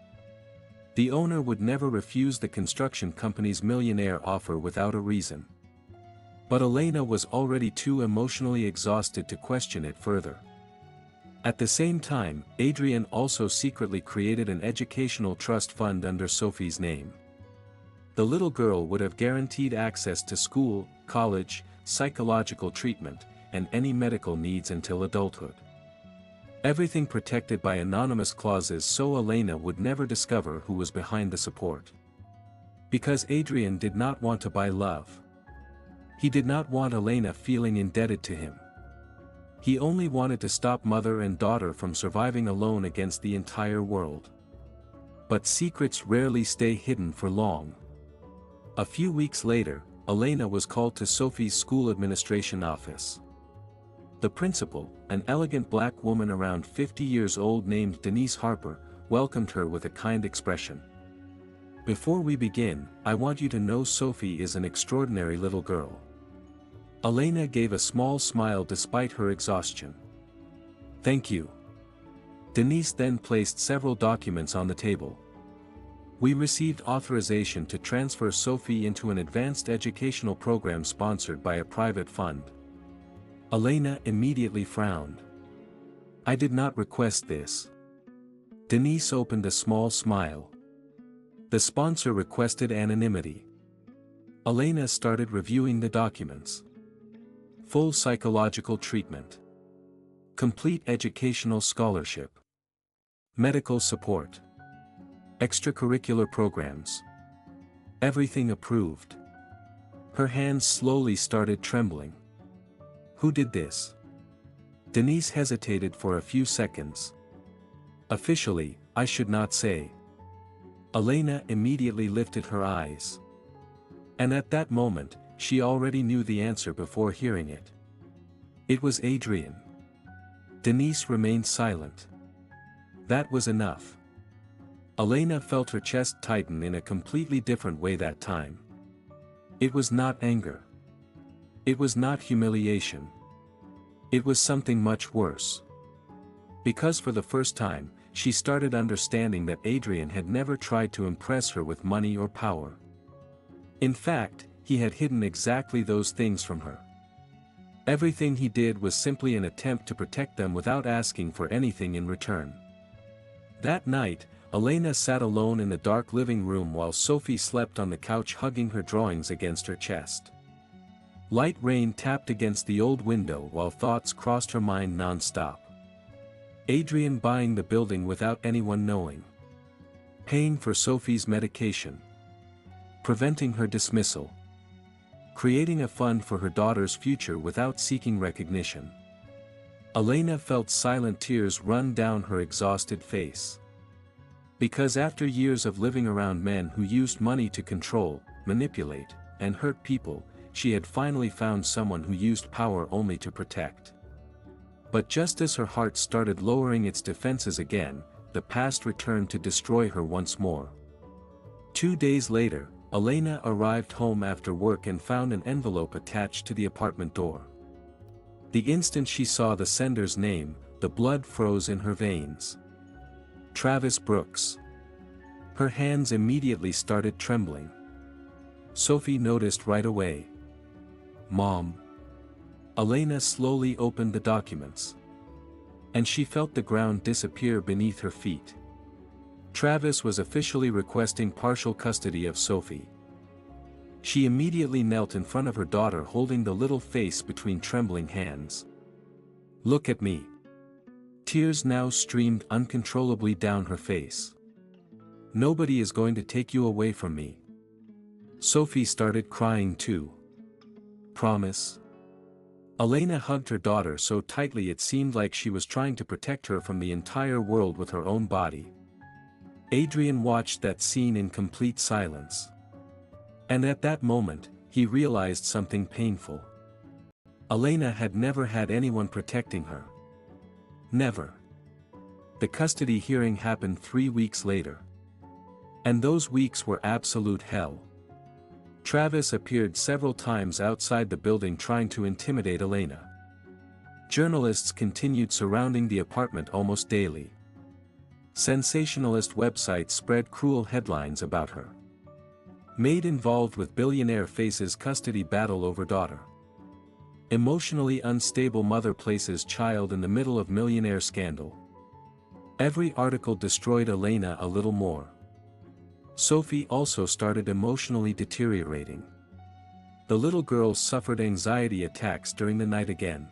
The owner would never refuse the construction company's Millionaire offer without a reason. But Elena was already too emotionally exhausted to question it further. At the same time, Adrian also secretly created an educational trust fund under Sophie's name. The little girl would have guaranteed access to school, college, psychological treatment, and any medical needs until adulthood. Everything protected by anonymous clauses so Elena would never discover who was behind the support. Because Adrian did not want to buy love. He did not want Elena feeling indebted to him. He only wanted to stop mother and daughter from surviving alone against the entire world. But secrets rarely stay hidden for long. A few weeks later, Elena was called to Sophie's school administration office. The principal, an elegant black woman around 50 years old named Denise Harper, welcomed her with a kind expression. "Before we begin, I want you to know Sophie is an extraordinary little girl." Elena gave a small smile despite her exhaustion. "Thank you." Denise then placed several documents on the table. "We received authorization to transfer Sophie into an advanced educational program sponsored by a private fund." Elena immediately frowned. "I did not request this." Denise opened a small smile. "The sponsor requested anonymity." Elena started reviewing the documents. Full psychological treatment. Complete educational scholarship. Medical support. Extracurricular programs. Everything approved. Her hands slowly started trembling. "Who did this?" Denise hesitated for a few seconds. "Officially, I should not say." Elena immediately lifted her eyes. And at that moment, she already knew the answer before hearing it. It was Adrian. Denise remained silent. That was enough. Elena felt her chest tighten in a completely different way that time. It was not anger. It was not humiliation. It was something much worse. Because for the first time, she started understanding that Adrian had never tried to impress her with money or power. In fact, he had hidden exactly those things from her. Everything he did was simply an attempt to protect them without asking for anything in return. That night, Elena sat alone in the dark living room while Sophie slept on the couch hugging her drawings against her chest. Light rain tapped against the old window while thoughts crossed her mind non-stop. Adrian buying the building without anyone knowing. Paying for Sophie's medication. Preventing her dismissal. Creating a fund for her daughter's future without seeking recognition. Elena felt silent tears run down her exhausted face. Because after years of living around men who used money to control, manipulate, and hurt people, she had finally found someone who used power only to protect. But just as her heart started lowering its defenses again, the past returned to destroy her once more. 2 days later, Elena arrived home after work and found an envelope attached to the apartment door. The instant she saw the sender's name, the blood froze in her veins. Travis Brooks. Her hands immediately started trembling. Sophie noticed right away. "Mom." Elena slowly opened the documents. And she felt the ground disappear beneath her feet. Travis was officially requesting partial custody of Sophie. She immediately knelt in front of her daughter holding the little face between trembling hands. "Look at me." Tears now streamed uncontrollably down her face. "Nobody is going to take you away from me." Sophie started crying too. "Promise?" Elena hugged her daughter so tightly it seemed like she was trying to protect her from the entire world with her own body. Adrian watched that scene in complete silence. And at that moment, he realized something painful. Elena had never had anyone protecting her. Never. The custody hearing happened 3 weeks later. And those weeks were absolute hell. Travis appeared several times outside the building trying to intimidate Elena. Journalists continued surrounding the apartment almost daily. Sensationalist websites spread cruel headlines about her. Maid involved with billionaire faces custody battle over daughter. Emotionally unstable mother places child in the middle of millionaire scandal. Every article destroyed Elena a little more. Sophie also started emotionally deteriorating. The little girl suffered anxiety attacks during the night again.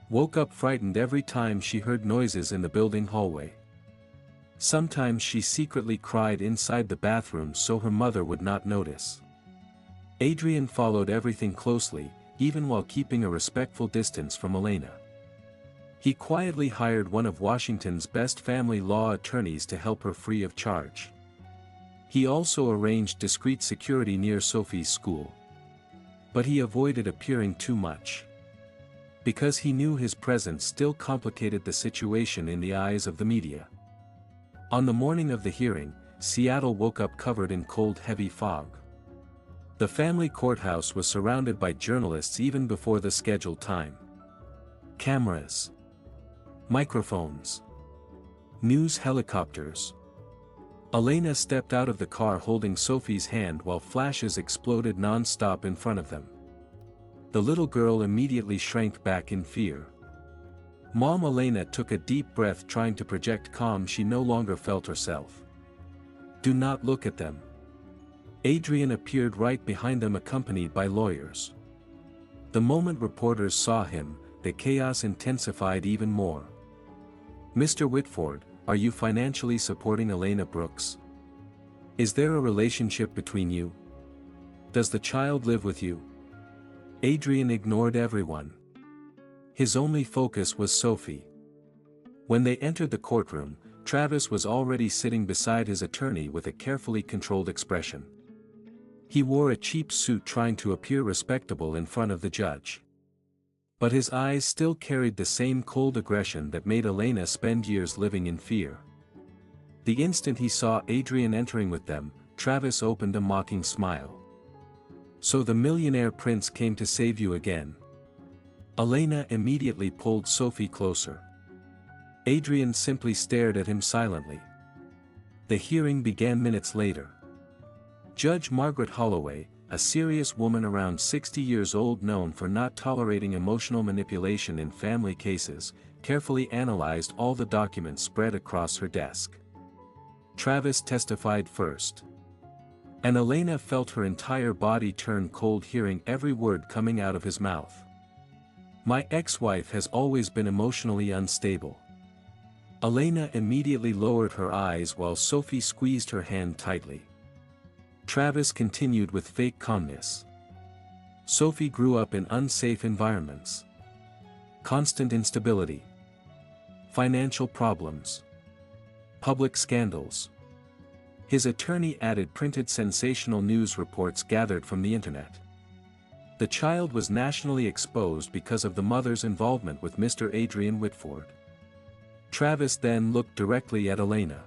Woke up frightened every time she heard noises in the building hallway. Sometimes she secretly cried inside the bathroom so her mother would not notice. Adrian followed everything closely, even while keeping a respectful distance from Elena. He quietly hired one of Washington's best family law attorneys to help her free of charge. He also arranged discreet security near Sophie's school. But he avoided appearing too much. Because he knew his presence still complicated the situation in the eyes of the media. On the morning of the hearing, Seattle woke up covered in cold heavy fog. The family courthouse was surrounded by journalists even before the scheduled time. Cameras. Microphones. News helicopters. Elena stepped out of the car holding Sophie's hand while flashes exploded non-stop in front of them. The little girl immediately shrank back in fear. Mom Elena took a deep breath trying to project calm she no longer felt herself. "Do not look at them." Adrian appeared right behind them accompanied by lawyers. The moment reporters saw him, the chaos intensified even more. "Mr. Whitford, are you financially supporting Elena Brooks? Is there a relationship between you? Does the child live with you?" Adrian ignored everyone. His only focus was Sophie. When they entered the courtroom, Travis was already sitting beside his attorney with a carefully controlled expression. He wore a cheap suit trying to appear respectable in front of the judge. But his eyes still carried the same cold aggression that made Elena spend years living in fear. The instant he saw Adrian entering with them, Travis opened a mocking smile. "So the millionaire prince came to save you again." Elena immediately pulled Sophie closer. Adrian simply stared at him silently. The hearing began minutes later. Judge Margaret Holloway, a serious woman around 60 years old known for not tolerating emotional manipulation in family cases, carefully analyzed all the documents spread across her desk. Travis testified first. And Elena felt her entire body turn cold hearing every word coming out of his mouth. My ex-wife has always been emotionally unstable. Elena immediately lowered her eyes while Sophie squeezed her hand tightly. Travis continued with fake calmness. Sophie grew up in unsafe environments. Constant instability. Financial problems. Public scandals. His attorney added printed sensational news reports gathered from the internet. The child was nationally exposed because of the mother's involvement with Mr. Adrian Whitford. Travis then looked directly at Elena.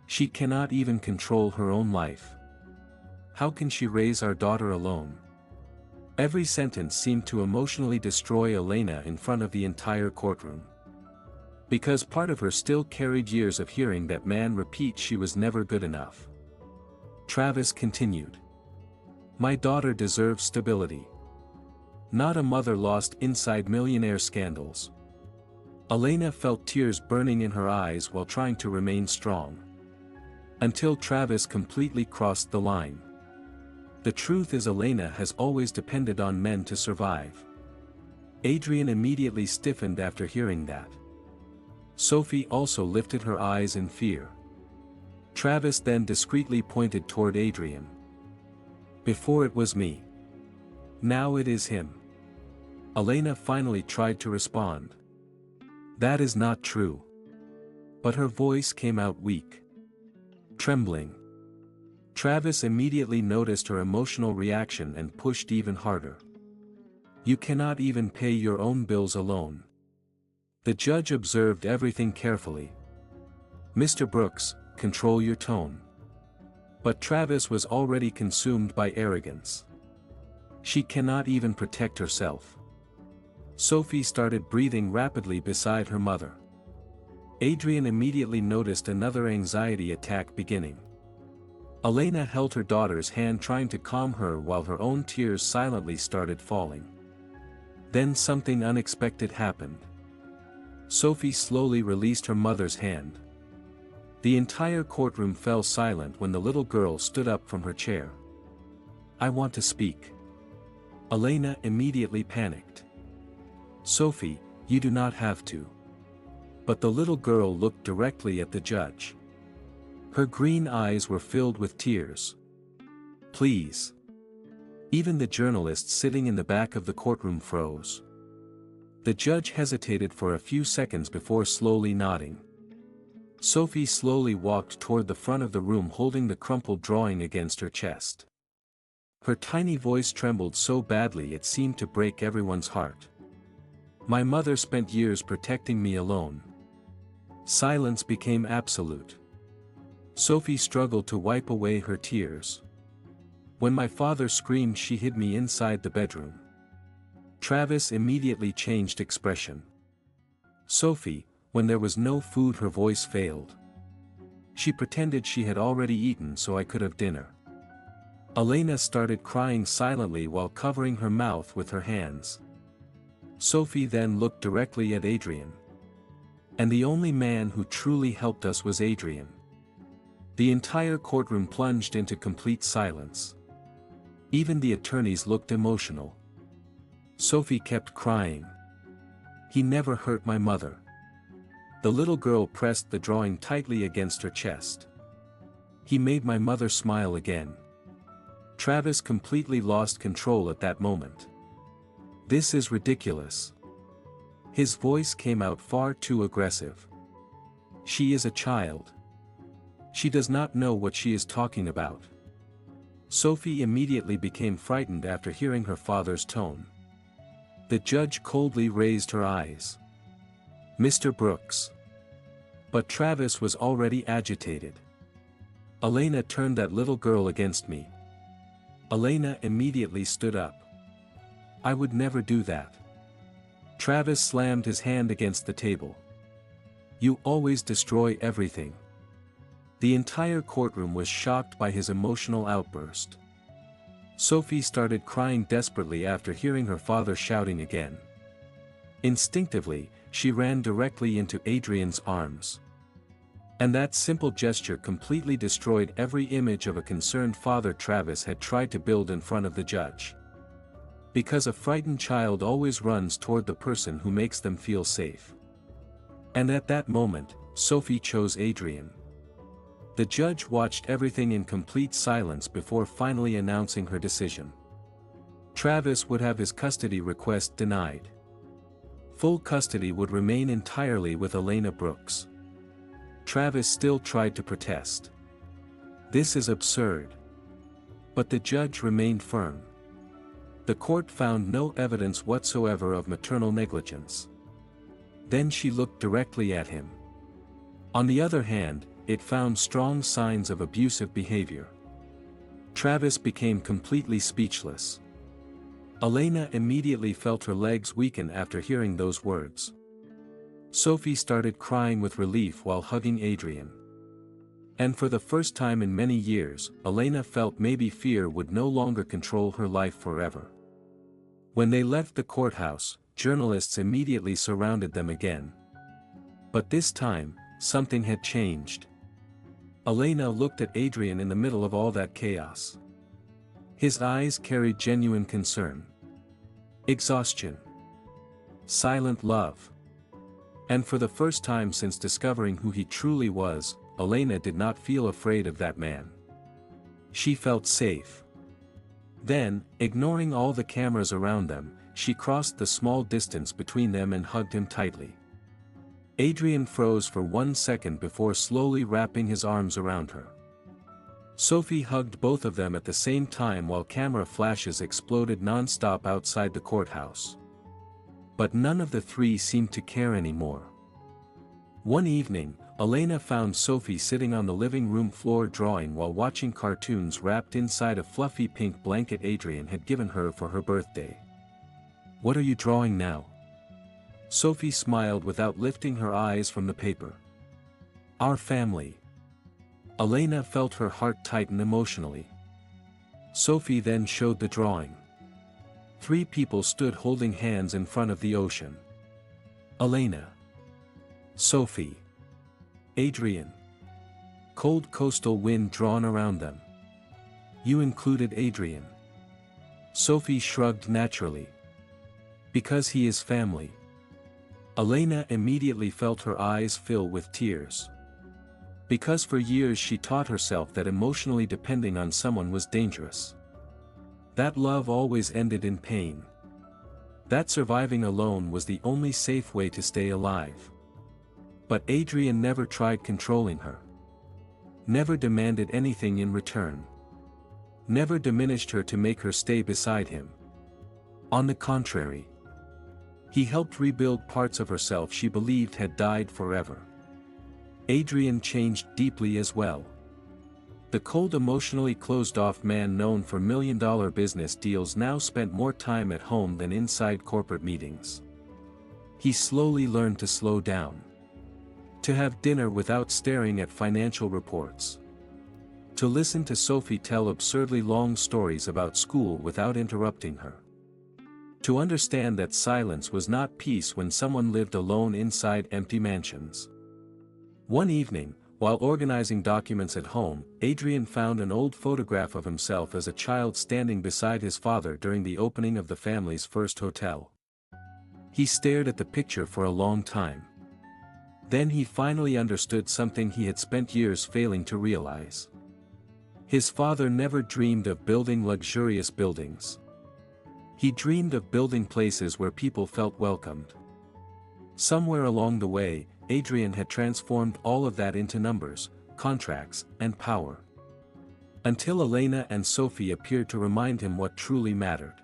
She cannot even control her own life. How can she raise our daughter alone? Every sentence seemed to emotionally destroy Elena in front of the entire courtroom. Because part of her still carried years of hearing that man repeat she was never good enough. Travis continued. My daughter deserves stability. Not a mother lost inside Millionaire scandals. Elena felt tears burning in her eyes while trying to remain strong. Until Travis completely crossed the line. The truth is Elena has always depended on men to survive. Adrian immediately stiffened after hearing that. Sophie also lifted her eyes in fear. Travis then discreetly pointed toward Adrian. Before it was me. Now it is him. Elena finally tried to respond. That is not true. But her voice came out weak. Trembling. Travis immediately noticed her emotional reaction and pushed even harder. You cannot even pay your own bills alone. The judge observed everything carefully. Mr. Brooks, control your tone. But Travis was already consumed by arrogance. She cannot even protect herself. Sophie started breathing rapidly beside her mother. Adrian immediately noticed another anxiety attack beginning. Elena held her daughter's hand trying to calm her while her own tears silently started falling. Then something unexpected happened. Sophie slowly released her mother's hand. The entire courtroom fell silent when the little girl stood up from her chair. I want to speak. Elena immediately panicked. Sophie, you do not have to. But the little girl looked directly at the judge. Her green eyes were filled with tears. Please. Even the journalists sitting in the back of the courtroom froze. The judge hesitated for a few seconds before slowly nodding. Sophie slowly walked toward the front of the room holding the crumpled drawing against her chest. Her tiny voice trembled so badly it seemed to break everyone's heart. My mother spent years protecting me alone. Silence became absolute. Sophie struggled to wipe away her tears. When my father screamed, she hid me inside the bedroom. Travis immediately changed expression. Sophie, when there was no food, her voice failed. She pretended she had already eaten so I could have dinner. Elena started crying silently while covering her mouth with her hands. Sophie then looked directly at Adrian. And the only man who truly helped us was Adrian. The entire courtroom plunged into complete silence. Even the attorneys looked emotional. Sophie kept crying. He never hurt my mother. The little girl pressed the drawing tightly against her chest. He made my mother smile again. Travis completely lost control at that moment. This is ridiculous. His voice came out far too aggressive. She is a child. She does not know what she is talking about. Sophie immediately became frightened after hearing her father's tone. The judge coldly raised her eyes. Mr. Brooks. But Travis was already agitated. Elena turned that little girl against me. Elena immediately stood up. I would never do that. Travis slammed his hand against the table. You always destroy everything." The entire courtroom was shocked by his emotional outburst. Sophie started crying desperately after hearing her father shouting again. Instinctively, she ran directly into Adrian's arms. And that simple gesture completely destroyed every image of a concerned father Travis had tried to build in front of the judge. Because a frightened child always runs toward the person who makes them feel safe. And at that moment, Sophie chose Adrian. The judge watched everything in complete silence before finally announcing her decision. Travis would have his custody request denied. Full custody would remain entirely with Elena Brooks. Travis still tried to protest. "This is absurd." But the judge remained firm. The court found no evidence whatsoever of maternal negligence. Then she looked directly at him. On the other hand, it found strong signs of abusive behavior. Travis became completely speechless. Elena immediately felt her legs weaken after hearing those words. Sophie started crying with relief while hugging Adrian. And for the first time in many years, Elena felt maybe fear would no longer control her life forever. When they left the courthouse, journalists immediately surrounded them again. But this time, something had changed. Elena looked at Adrian in the middle of all that chaos. His eyes carried genuine concern. Exhaustion. Silent love. And for the first time since discovering who he truly was, Elena did not feel afraid of that man. She felt safe. Then, ignoring all the cameras around them, she crossed the small distance between them and hugged him tightly. Adrian froze for 1 second before slowly wrapping his arms around her. Sophie hugged both of them at the same time while camera flashes exploded non-stop outside the courthouse. But none of the three seemed to care anymore. One evening, Elena found Sophie sitting on the living room floor drawing while watching cartoons wrapped inside a fluffy pink blanket Adrian had given her for her birthday. "What are you drawing now?" Sophie smiled without lifting her eyes from the paper. "Our family." Elena felt her heart tighten emotionally. Sophie then showed the drawing. 3 people stood holding hands in front of the ocean. Elena. Sophie. Adrian. Cold coastal wind drawn around them. "You included Adrian." Sophie shrugged naturally. "Because he is family." Elena immediately felt her eyes fill with tears. Because for years she taught herself that emotionally depending on someone was dangerous. That love always ended in pain. That surviving alone was the only safe way to stay alive. But Adrian never tried controlling her. Never demanded anything in return. Never diminished her to make her stay beside him. On the contrary. He helped rebuild parts of herself she believed had died forever. Adrian changed deeply as well. The cold emotionally closed-off man known for million-dollar business deals now spent more time at home than inside corporate meetings. He slowly learned to slow down. To have dinner without staring at financial reports. To listen to Sophie tell absurdly long stories about school without interrupting her. To understand that silence was not peace when someone lived alone inside empty mansions. One evening, while organizing documents at home, Adrian found an old photograph of himself as a child standing beside his father during the opening of the family's first hotel. He stared at the picture for a long time. Then he finally understood something he had spent years failing to realize. His father never dreamed of building luxurious buildings. He dreamed of building places where people felt welcomed. Somewhere along the way, Adrian had transformed all of that into numbers, contracts, and power. Until Elena and Sophie appeared to remind him what truly mattered.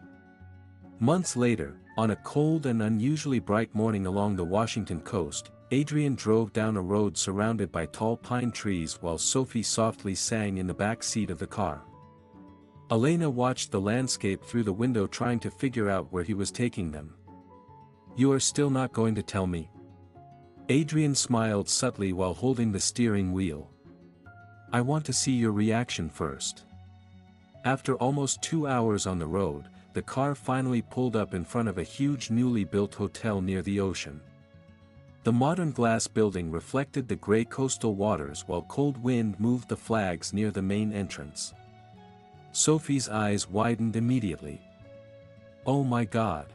Months later, on a cold and unusually bright morning along the Washington coast, Adrian drove down a road surrounded by tall pine trees while Sophie softly sang in the back seat of the car. Elena watched the landscape through the window trying to figure out where he was taking them. "You are still not going to tell me?" Adrian smiled subtly while holding the steering wheel. I want to see your reaction first. After almost 2 hours on the road, the car finally pulled up in front of a huge newly built hotel near the ocean. The modern glass building reflected the gray coastal waters while cold wind moved the flags near the main entrance. Sophie's eyes widened immediately. Oh my God!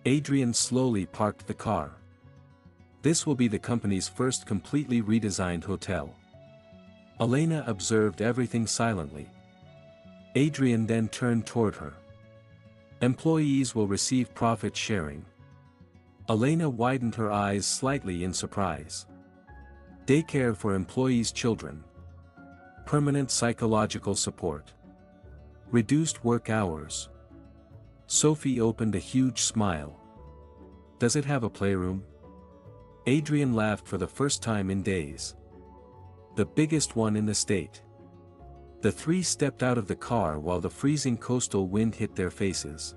Adrian slowly parked the car. This will be the company's first completely redesigned hotel. Elena observed everything silently. Adrian then turned toward her. Employees will receive profit sharing. Elena widened her eyes slightly in surprise. Daycare for employees' children. Permanent psychological support. Reduced work hours. Sophie opened a huge smile. Does it have a playroom? Adrian laughed for the first time in days. The biggest one in the state. The three stepped out of the car while the freezing coastal wind hit their faces.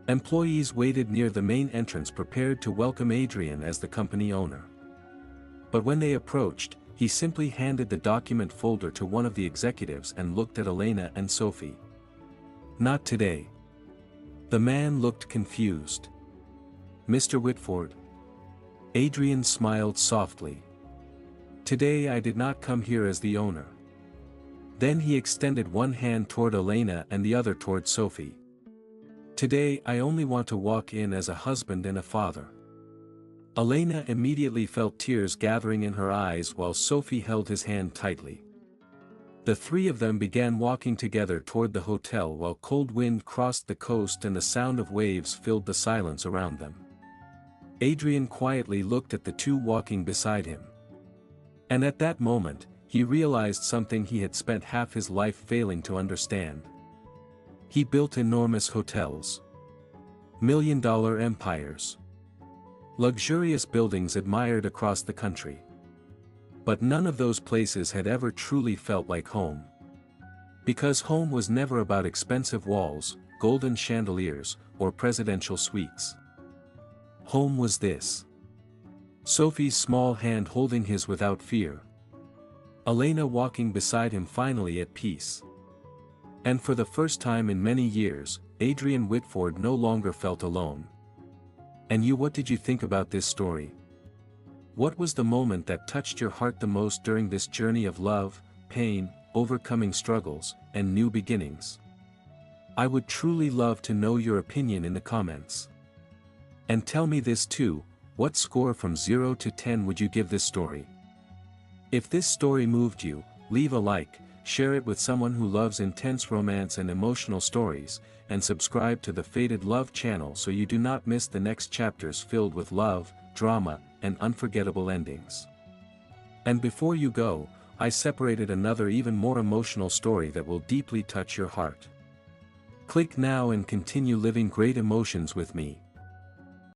Employees waited near the main entrance prepared to welcome Adrian as the company owner. But when they approached, he simply handed the document folder to one of the executives and looked at Elena and Sophie. Not today. The man looked confused. Mr. Whitford. Adrian smiled softly. Today I did not come here as the owner. Then he extended one hand toward Elena and the other toward Sophie. Today I only want to walk in as a husband and a father. Elena immediately felt tears gathering in her eyes while Sophie held his hand tightly. The three of them began walking together toward the hotel while cold wind crossed the coast and the sound of waves filled the silence around them. Adrian quietly looked at the two walking beside him. And at that moment, he realized something he had spent half his life failing to understand. He built enormous hotels. Million-dollar empires. Luxurious buildings admired across the country. But none of those places had ever truly felt like home. Because home was never about expensive walls, golden chandeliers, or presidential suites. Home was this. Sophie's small hand holding his without fear. Elena walking beside him finally at peace. And for the first time in many years, Adrian Whitford no longer felt alone. And you, what did you think about this story? What was the moment that touched your heart the most during this journey of love, pain, overcoming struggles, and new beginnings? I would truly love to know your opinion in the comments. And tell me this too, what score from 0 to 10 would you give this story? If this story moved you, leave a like, share it with someone who loves intense romance and emotional stories, and subscribe to the Fated Love channel so you do not miss the next chapters filled with love, drama, and unforgettable endings. And before you go, I separated another even more emotional story that will deeply touch your heart. Click now and continue living great emotions with me.